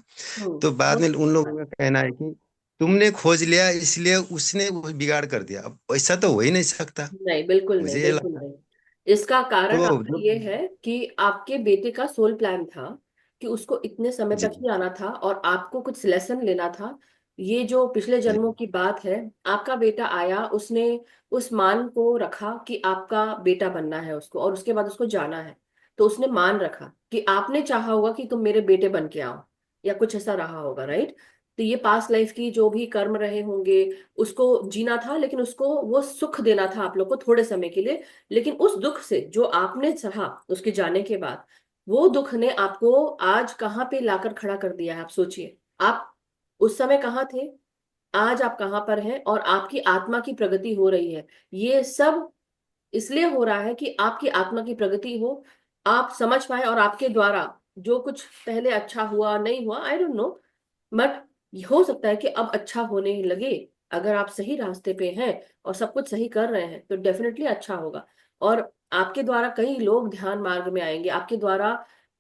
तो बाद में उन लोगों का कहना है कि तुमने खोज लिया इसलिए उसने वो बिगाड़ कर दिया। अब ऐसा तो हो ही नहीं सकता, नहीं, बिल्कुल नहीं, मुझे ये बिल्कुल लगता। नहीं। इसका कारण तो आपका जो ये है कि आपके बेटे का सोल प्लान था कि उसको इतने समय जी तक ही आना था और आपको कुछ लेसन लेना था। ये जो पिछले जी जन्मों की बात है, आपका बेटा आया, उसने उस मान को रखा कि आपका बेटा बनना है उसको, और उसके बाद उसको जाना है। तो उसने मान रखा कि आपने चाहा होगा कि तुम मेरे बेटे बन के आओ, या कुछ ऐसा रहा होगा, राइट। तो ये पास्ट लाइफ की जो भी कर्म रहे होंगे, उसको जीना था, लेकिन उसको वो सुख देना था आप लोग को थोड़े समय के लिए। लेकिन उस दुख से जो आपने सहा उसके जाने के बाद, वो दुख ने आपको आज कहाँ पे लाकर खड़ा कर दिया है, आप सोचिए। आप उस समय कहाँ थे, आज आप कहाँ पर हैं, और आपकी आत्मा की प्रगति हो रही है। ये सब इसलिए हो रहा है कि आपकी आत्मा की प्रगति हो, आप समझ पाए, और आपके द्वारा जो कुछ पहले अच्छा हुआ नहीं हुआ, आई डोंट नो, बट हो सकता है कि अब अच्छा होने लगे। अगर आप सही रास्ते पे हैं और सब कुछ सही कर रहे हैं तो डेफिनेटली अच्छा होगा। और आपके द्वारा कई लोग ध्यान मार्ग में आएंगे, आपके द्वारा,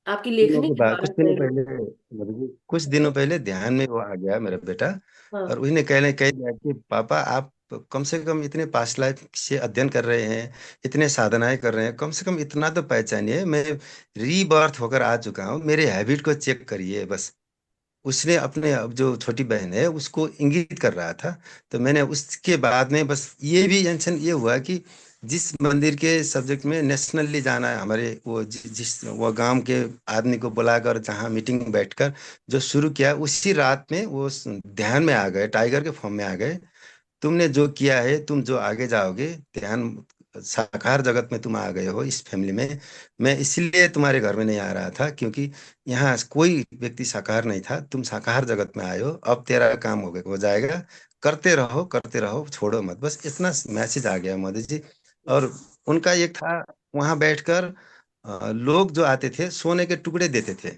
आपकी दिनों लेखनी के के बाद द्वारा कई लोग। कुछ दिनों पहले ध्यान में वो आ गया मेरा बेटा। और हाँ। उसने कहने कह दिया कि पापा आप कम से कम इतने पास्ट लाइफ से अध्ययन कर रहे हैं, इतने साधनाएं कर रहे हैं, कम से कम इतना तो पहचानिए मैं रीबर्थ होकर आ चुका हूँ, मेरे हैबिट को चेक करिए बस। उसने अपने अब जो छोटी बहन है उसको इंगित कर रहा था। तो मैंने उसके बाद में बस ये भी टेंशन ये हुआ कि जिस मंदिर के सब्जेक्ट में नेशनली जाना है हमारे, वो जिस वो गांव के आदमी को बुलाकर जहाँ मीटिंग बैठकर जो शुरू किया, उसी रात में वो ध्यान में आ गए, टाइगर के फॉर्म में आ गए। तुमने जो किया है, तुम जो आगे जाओगे ध्यान साकार जगत में तुम आ गए हो इस फैमिली में। मैं इसलिए तुम्हारे घर में नहीं आ रहा था क्योंकि यहाँ कोई व्यक्ति साकार नहीं था, तुम साकार जगत में आए हो, अब तेरा काम हो जाएगा, करते रहो, छोड़ो मत, बस इतना मैसेज आ गया मोदी जी। और उनका एक था, वहां बैठकर लोग जो आते थे सोने के टुकड़े देते थे।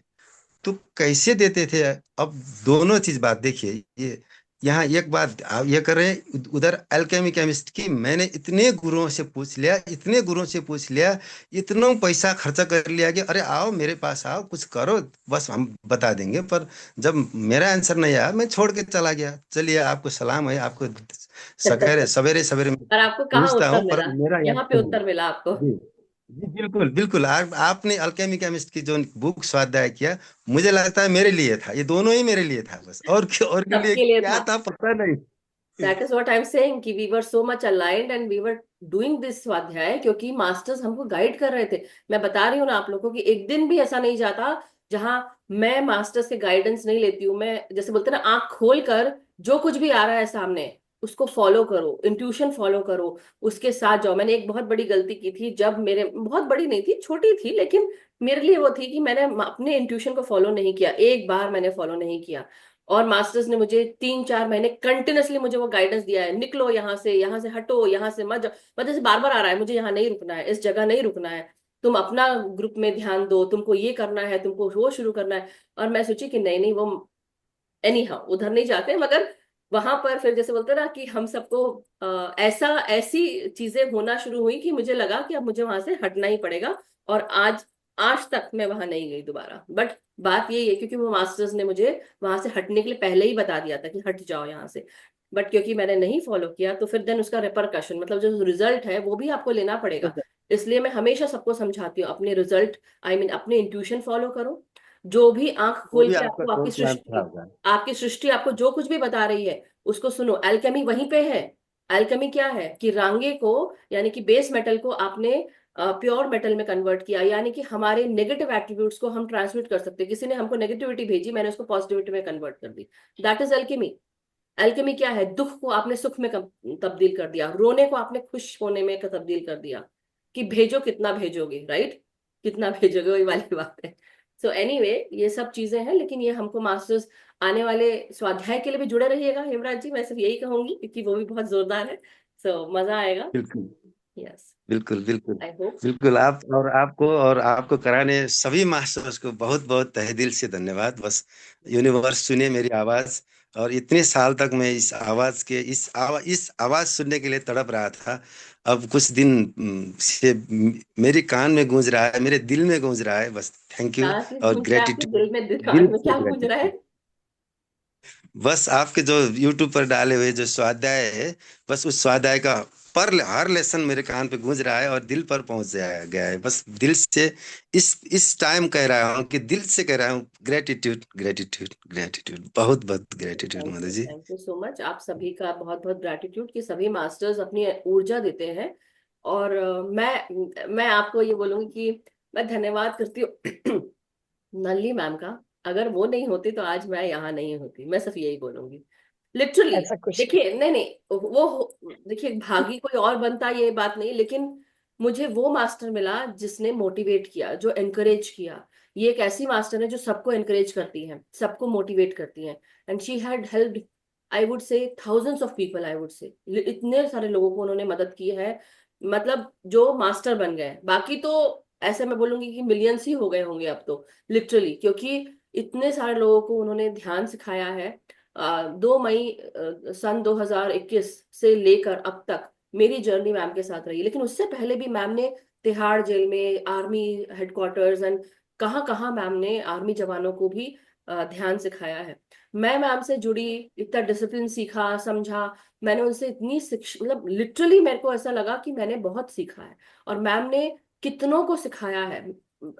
तो कैसे देते थे? अब दोनों चीज बात देखिए, ये यहाँ एक बात आप ये कर रहे हैं, उधर अल्केमी केमिस्ट की मैंने इतने गुरुओं से पूछ लिया, इतने गुरुओं से पूछ लिया, इतना पैसा खर्चा कर लिया कि अरे आओ मेरे पास आओ कुछ करो, बस हम बता देंगे। पर जब मेरा आंसर नहीं आया मैं छोड़ के चला गया। चलिए आपको सलाम है, आपको सवेरे सवेरे सवेरे और आपको कहाँ पूछता उत्तर हूँ, पर मिला? मेरा यहाँ याद पे नहीं। उत्तर मिला आपको। जी जी बिल्कुल बिल्कुल, आपने अल्केमी केमिस्ट की जो बुक स्वाध्याय किया, मुझे लगता है मेरे लिए था, ये दोनों ही मेरे लिए था बस, और के लिए सबके लिए क्या था। था पता नहीं। That is what I am saying कि we were so much aligned and we were doing this swadhyay, क्योंकि मास्टर्स हमको गाइड कर रहे थे। मैं बता रही हूँ ना आप लोगों को कि एक दिन भी ऐसा नहीं जाता जहां मैं मास्टर्स के गाइडेंस नहीं लेती हूँ। मैं जैसे बोलते हैं ना, आंख खोल कर जो कुछ भी आ रहा है सामने उसको फॉलो करो, इंट्यूशन फॉलो करो, उसके साथ जाओ। मैंने एक बहुत बड़ी गलती की थी, जब मेरे, बहुत बड़ी नहीं थी, छोटी थी, लेकिन मेरे लिए वो थी कि मैंने अपने इंट्यूशन को फॉलो नहीं किया। एक बार मैंने फॉलो नहीं किया, और मास्टर्स ने मुझे 3-4 महीने कंटिन्यूअसली मुझे वो गाइडेंस दिया है, निकलो यहाँ से हटो, यहाँ से मत जाओ। मतलब जैसे बार बार आ रहा है, मुझे यहाँ नहीं रुकना है, इस जगह नहीं रुकना है, तुम अपना ग्रुप में ध्यान दो, तुमको ये करना है, तुमको वो शुरू करना है। और मैं सोची कि नहीं नहीं, वो एनी हाउ उधर नहीं जाते, मगर वहां पर फिर जैसे बोलते हैं ना कि हम सबको ऐसा ऐसी चीजें होना शुरू हुई कि मुझे लगा कि अब मुझे वहां से हटना ही पड़ेगा। और आज आज तक मैं वहां नहीं गई दोबारा। बट बात यही है, क्योंकि वो मास्टर्स ने मुझे वहां से हटने के लिए पहले ही बता दिया था कि हट जाओ यहाँ से। बट क्योंकि मैंने नहीं फॉलो किया, तो फिर देन उसका रिपरकशन, मतलब जो रिजल्ट है वो भी आपको लेना पड़ेगा। इसलिए मैं हमेशा सबको समझाती हूँ, अपने रिजल्ट, आई मीन अपने इंट्यूशन फॉलो करो। जो भी आंख वो खोल भी के आपका आपको सोच प्लान था होगा। आपकी सृष्टि आपको जो कुछ भी बता रही है उसको सुनो। अल्केमी वहीं पे है। अल्केमी क्या है कि रांगे को, यानी कि बेस मेटल को आपने प्योर मेटल में कन्वर्ट किया, यानी कि हमारे नेगेटिव एट्रीब्यूट्स को हम ट्रांसमिट कर सकते हैं। किसी ने हमको नेगेटिविटी भेजी, मैंने उसको पॉजिटिविटी में कन्वर्ट कर दी। That is alchemy. एल्केमी क्या है? दुख को आपने सुख में तब्दील कर दिया, रोने को आपने खुश होने में तब्दील कर दिया। कि भेजो, कितना भेजोगे, राइट? कितना भेजोगे, वही वाली बात है। सो एनीवे, ये सब चीजें हैं, लेकिन ये हमको मास्टर्स आने वाले स्वाध्याय के लिए भी जुड़े रहिएगा हेमराज जी, मैं सिर्फ यही कहूंगी, क्योंकि वो भी बहुत जोरदार है। सो मजा आएगा। बिल्कुल यस। बिल्कुल बिल्कुल आई होप। बिल्कुल। आप और आपको कराने सभी मास्टर्स को बहुत बहुत तहे दिल से धन्यवाद। बस यूनिवर्स सुने मेरी आवाज, और इतने साल तक मैं इस आवाज सुनने के लिए तड़प रहा था। अब कुछ दिन से मेरी कान में गूंज रहा है, मेरे दिल में गूंज रहा है। बस थैंक यू कहाँ से और गूंज रहा है आपके ग्रेटिट्यूड, दिल में, दिल दिल में से क्या गूंज रहा है? ग्रेटिट्यूड। बस आपके जो यूट्यूब पर डाले हुए जो स्वाध्याय है, बस उस स्वाध्याय का पर हर लेसन मेरे कान पे गूंज रहा है और दिल पर पहुंच जाया गया है। बस दिल से इस टाइम कह रहा हूँ कि दिल से कह रहा हूँ, ग्रेटिट्यूड ग्रेटिट्यूड ग्रेटिट्यूड, बहुत बहुत gratitude Madhu ji. Thank you so much. आप सभी का बहुत बहुत ग्रैटिट्यूड कि सभी मास्टर्स अपनी ऊर्जा देते हैं। और मैं आपको ये बोलूंगी कि मैं धन्यवाद करती हूँ नल्ली मैम का। अगर वो नहीं होती तो आज मैं यहाँ नहीं होती, मैं सिर्फ यही बोलूंगी, लिटरली। ऐसा कुछ देखिए, नहीं नहीं, देखिए, भागी कोई और बनता, ये बात नहीं, लेकिन मुझे वो मास्टर मिला जिसने मोटिवेट किया, जो एनकरेज किया। ये एक ऐसी मास्टर है जो सबको एनकरेज करती है, सबको मोटिवेट करती है। And she had helped, I would say, thousands of people, I would say, इतने सारे लोगों को उन्होंने मदद की है। मतलब जो मास्टर बन गए, बाकी तो ऐसे मैं बोलूंगी कि मिलियंस ही हो गए होंगे अब तो, लिटरली, क्योंकि इतने सारे लोगों को उन्होंने ध्यान सिखाया है। 2 मई सन 2021 से लेकर अब तक मेरी जर्नी मैम के साथ रही, लेकिन उससे पहले भी मैम ने तिहाड़ जेल में, आर्मी हेडक्वार्टर्स एंड कहाँ कहाँ मैम ने आर्मी जवानों को भी ध्यान सिखाया है। मैं मैम से जुड़ी, इतना डिसिप्लिन सीखा, समझा। मैंने उनसे इतनी शिक्षा, मतलब लिटरली मेरे को ऐसा लगा कि मैंने बहुत सीखा है। और मैम ने कितनों को सिखाया है।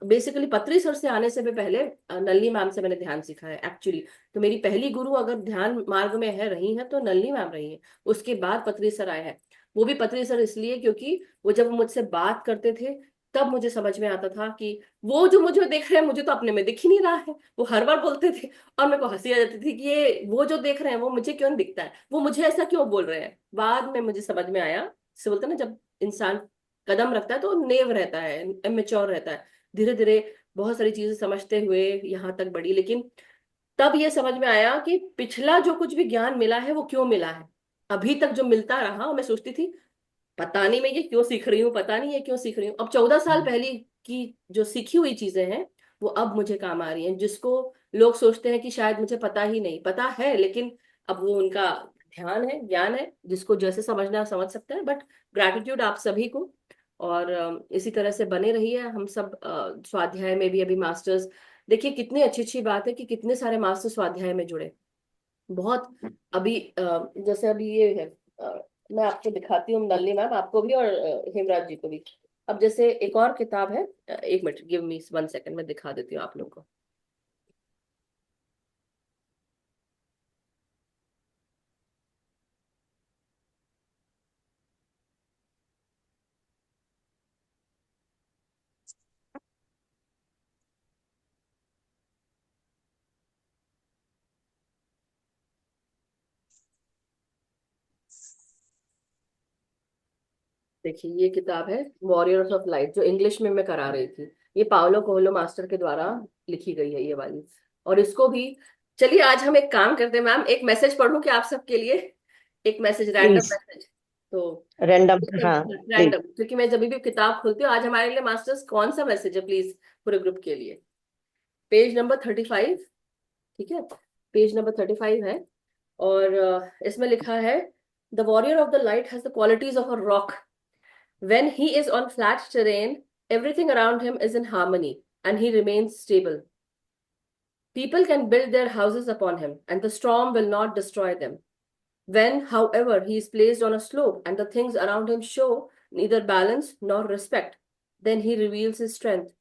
बेसिकली पत्री सर से आने से भी पहले नलिनी मैम से मैंने ध्यान सीखा है एक्चुअली। तो मेरी पहली गुरु अगर ध्यान मार्ग में है, रही है, तो नलिनी मैम रही है। उसके बाद पत्री सर आए हैं। वो भी पत्री सर इसलिए क्योंकि वो जब मुझसे बात करते थे, तब मुझे समझ में आता था कि वो जो मुझे देख रहे हैं, मुझे तो अपने में दिख ही नहीं रहा है। वो हर बार बोलते थे, और मेरे को हंसी आ जाती थी कि ये वो जो देख रहे हैं वो मुझे क्यों नहीं दिखता है, वो मुझे ऐसा क्यों बोल रहे हैं। बाद में मुझे समझ में आया, से बोलते हैं ना, जब इंसान कदम रखता है तो नेव रहता है, इमेच्योर रहता है। धीरे धीरे बहुत सारी चीजें समझते हुए यहाँ तक बढ़ी, लेकिन तब ये समझ में आया कि पिछला जो कुछ भी ज्ञान मिला है वो क्यों मिला है। अभी तक जो मिलता रहा, मैं सोचती थी पता नहीं मैं ये क्यों सीख रही हूँ, पता नहीं ये क्यों सीख रही हूँ। अब 14 साल पहले की जो सीखी हुई चीजें हैं, वो अब मुझे काम आ रही हैं, जिसको लोग सोचते हैं कि शायद मुझे पता ही नहीं, पता है, लेकिन अब वो उनका ध्यान है, ज्ञान है, जिसको जैसे समझना है समझ सकते हैं। बट ग्रैटिट्यूड आप सभी को। और इसी तरह से बने रहिए। हम सब स्वाध्याय में भी अभी मास्टर्स, देखिए कितनी अच्छी अच्छी बात है कि कितने सारे मास्टर स्वाध्याय में जुड़े। बहुत अभी जैसे अभी ये है, मैं आपको दिखाती हूँ नलिनी मैम, आपको भी और हेमराज जी को भी। अब जैसे एक और किताब है, 1 मिनट, गिव मी 1 सेकंड, मैं दिखा देती हूँ आप लोग को। देखिए, ये किताब है वॉरियर्स ऑफ लाइट, जो इंग्लिश में मैं करा रही थी। ये पाओलो कोएल्हो मास्टर के द्वारा लिखी गई है, ये वाली। और इसको भी, चलिए आज हम एक काम करते हैं मैम, एक मैसेज पढ़ूं कि आप सबके लिए, एक मैसेज, रैंडम प्लीज, मैसेज। तो रैंडम, हाँ प्लीज। रैंडम, क्योंकि मैं जब भी किताब खोलती हूँ, आज हमारे लिए मास्टर्स कौन सा मैसेज है, प्लीज, पूरे ग्रुप के लिए। पेज नंबर 35, ठीक है, पेज नंबर 35 है। और इसमें लिखा है, the warrior of the light has the qualities of a rock. When he is on flat terrain, everything around him is in harmony and he remains stable. People can build their houses upon him, and the storm will not destroy them. When, however, he is placed on a slope and the things around him show neither balance nor respect, then he reveals his strength.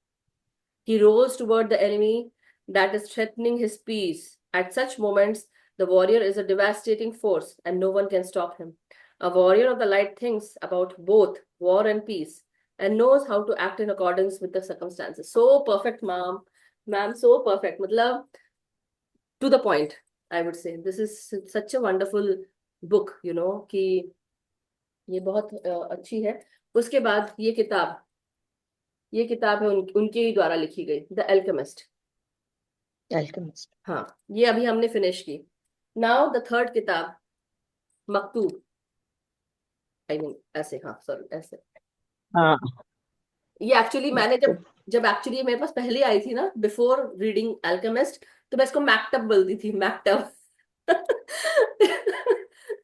He rolls toward the enemy that is threatening his peace. At such moments, the warrior is a devastating force and no one can stop him. A warrior of the light thinks about both war and peace and knows how to act in accordance with the circumstances. So perfect, ma'am. Ma'am, so perfect. मतलब, to the point. I would say this is such a wonderful book, कि ये बहुत अच्छी है। उसके बाद ये किताब है उनके ही द्वारा लिखी गई, द एल्केमिस्ट। अल्केमिस्ट। हाँ, ये अभी हमने फिनिश की। नाउ द थर्ड किताब, मकतूब। आई मीन ऐसे, हाँ सॉरी, ऐसे। हाँ। ये एक्चुअली मैंने जब मकतूब। जब एक्चुअली मेरे पास पहले आई थी ना, बिफोर रीडिंग अल्केमिस्ट, तो मैं इसको मैक्टब बोलती थी, मैक्टब।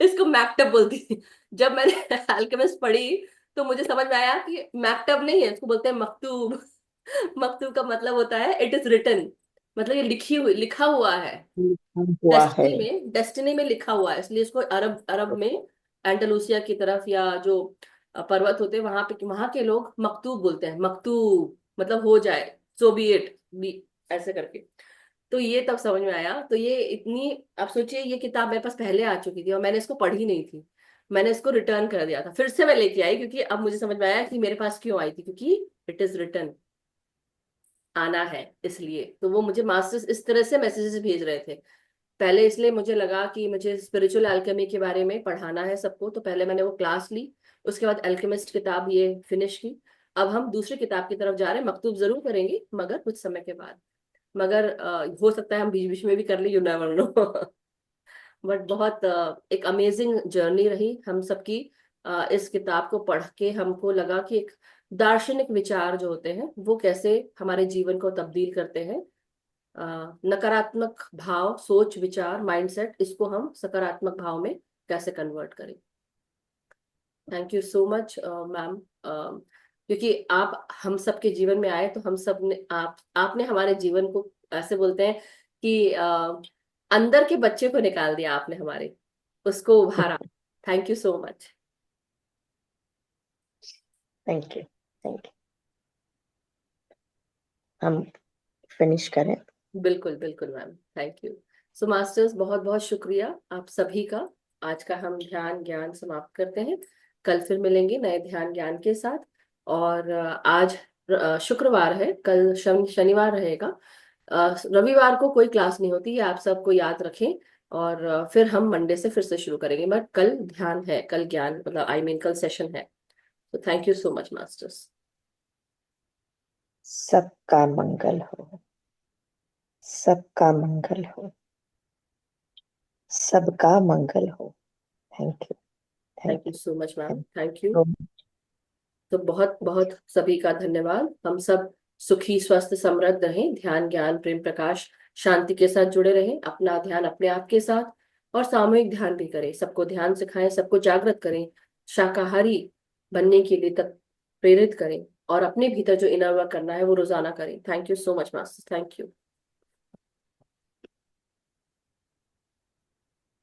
इसको मैक्टब बोलती थी। जब मैंने अल्केमिस्ट पढ़ी तो मुझे समझ में आया कि मैक्टब नहीं है, इसको बोलते हैं मकतूब। मकतूब का मतलब होता है इट इज रिटन, मतलब ये लिखा हुआ है। हुआ है। डेस्टिनी में लिखा हुआ है, इसलिए इसको अरब अरब में एंडालुसिया की तरफ, या जो पर्वत होते हैं वहां के लोग मकतूब बोलते हैं। मकतूब मतलब हो जाए, सो बी इट, बी, ऐसे करके। तो ये तब समझ में आया। तो ये इतनी, आप सोचिए ये किताब मेरे पास पहले आ चुकी थी और मैंने इसको पढ़ी नहीं थी। मैंने इसको रिटर्न कर दिया था, फिर से मैं लेके आई, क्योंकि अब मुझे समझ में आया कि मेरे पास क्यों आई थी, क्योंकि इट इज रिटर्न, आना है इसलिए। तो वो मुझे मास्टर्स इस तरह से मैसेजेस भेज रहे थे। पहले इसलिए मुझे लगा कि मुझे स्पिरिचुअल अल्केमी के बारे में पढ़ाना है सबको, तो पहले मैंने वो क्लास ली। उसके बाद अल्केमिस्ट किताब ये फिनिश की। अब हम दूसरी किताब की तरफ जा रहे हैं, मकतूब जरूर करेंगे मगर कुछ समय के बाद। मगर हो सकता है हम बीच बीच में भी कर ले, यू नेवर नो। बट बहुत एक अमेजिंग जर्नी रही हम सबकी। इस किताब को पढ़ के हमको लगा कि एक दार्शनिक विचार जो होते हैं वो कैसे हमारे जीवन को तब्दील करते हैं। नकारात्मक भाव, सोच, विचार, माइंडसेट, इसको हम सकारात्मक भाव में कैसे कन्वर्ट करें। Thank you so much ma'am, क्योंकि आप हम सबके जीवन में आए, तो हम सब ने आपने हमारे जीवन को, ऐसे बोलते हैं कि अंदर के बच्चे को निकाल दिया आपने हमारे, उसको उभारा। Thank you so much. Thank you. Thank you. हम फिनिश करें। बिल्कुल बिल्कुल ma'am, thank you. So masters, बहुत बहुत शुक्रिया आप सभी का। आज का हम ध्यान ज्ञान समाप्त करते हैं। कल फिर मिलेंगे नए ध्यान ज्ञान के साथ। और आज शुक्रवार है, कल शनिवार रहेगा। रविवार को कोई क्लास नहीं होती, ये आप सबको याद रखें। और फिर हम मंडे से फिर से शुरू करेंगे, बट कल ध्यान है, कल ज्ञान, मतलब आई मीन कल सेशन है। तो thank you so much masters. सबका मंगल हो। सबका मंगल हो। सबका मंगल हो। Thank you. Thank thank you so much ma'am, you. Thank you. तो बहुत बहुत सभी का धन्यवाद। हम सब सुखी, स्वस्थ, समृद्ध रहें, ध्यान ज्ञान प्रेम प्रकाश शांति के साथ जुड़े रहें, अपना ध्यान अपने आप के साथ, और सामूहिक ध्यान भी करें, सबको ध्यान सिखाएं, सबको जागृत करें, शाकाहारी बनने के लिए तक प्रेरित करें, और अपने भीतर जो इनर वर्क करना है वो रोजाना करें। Thank you so much master, thank you.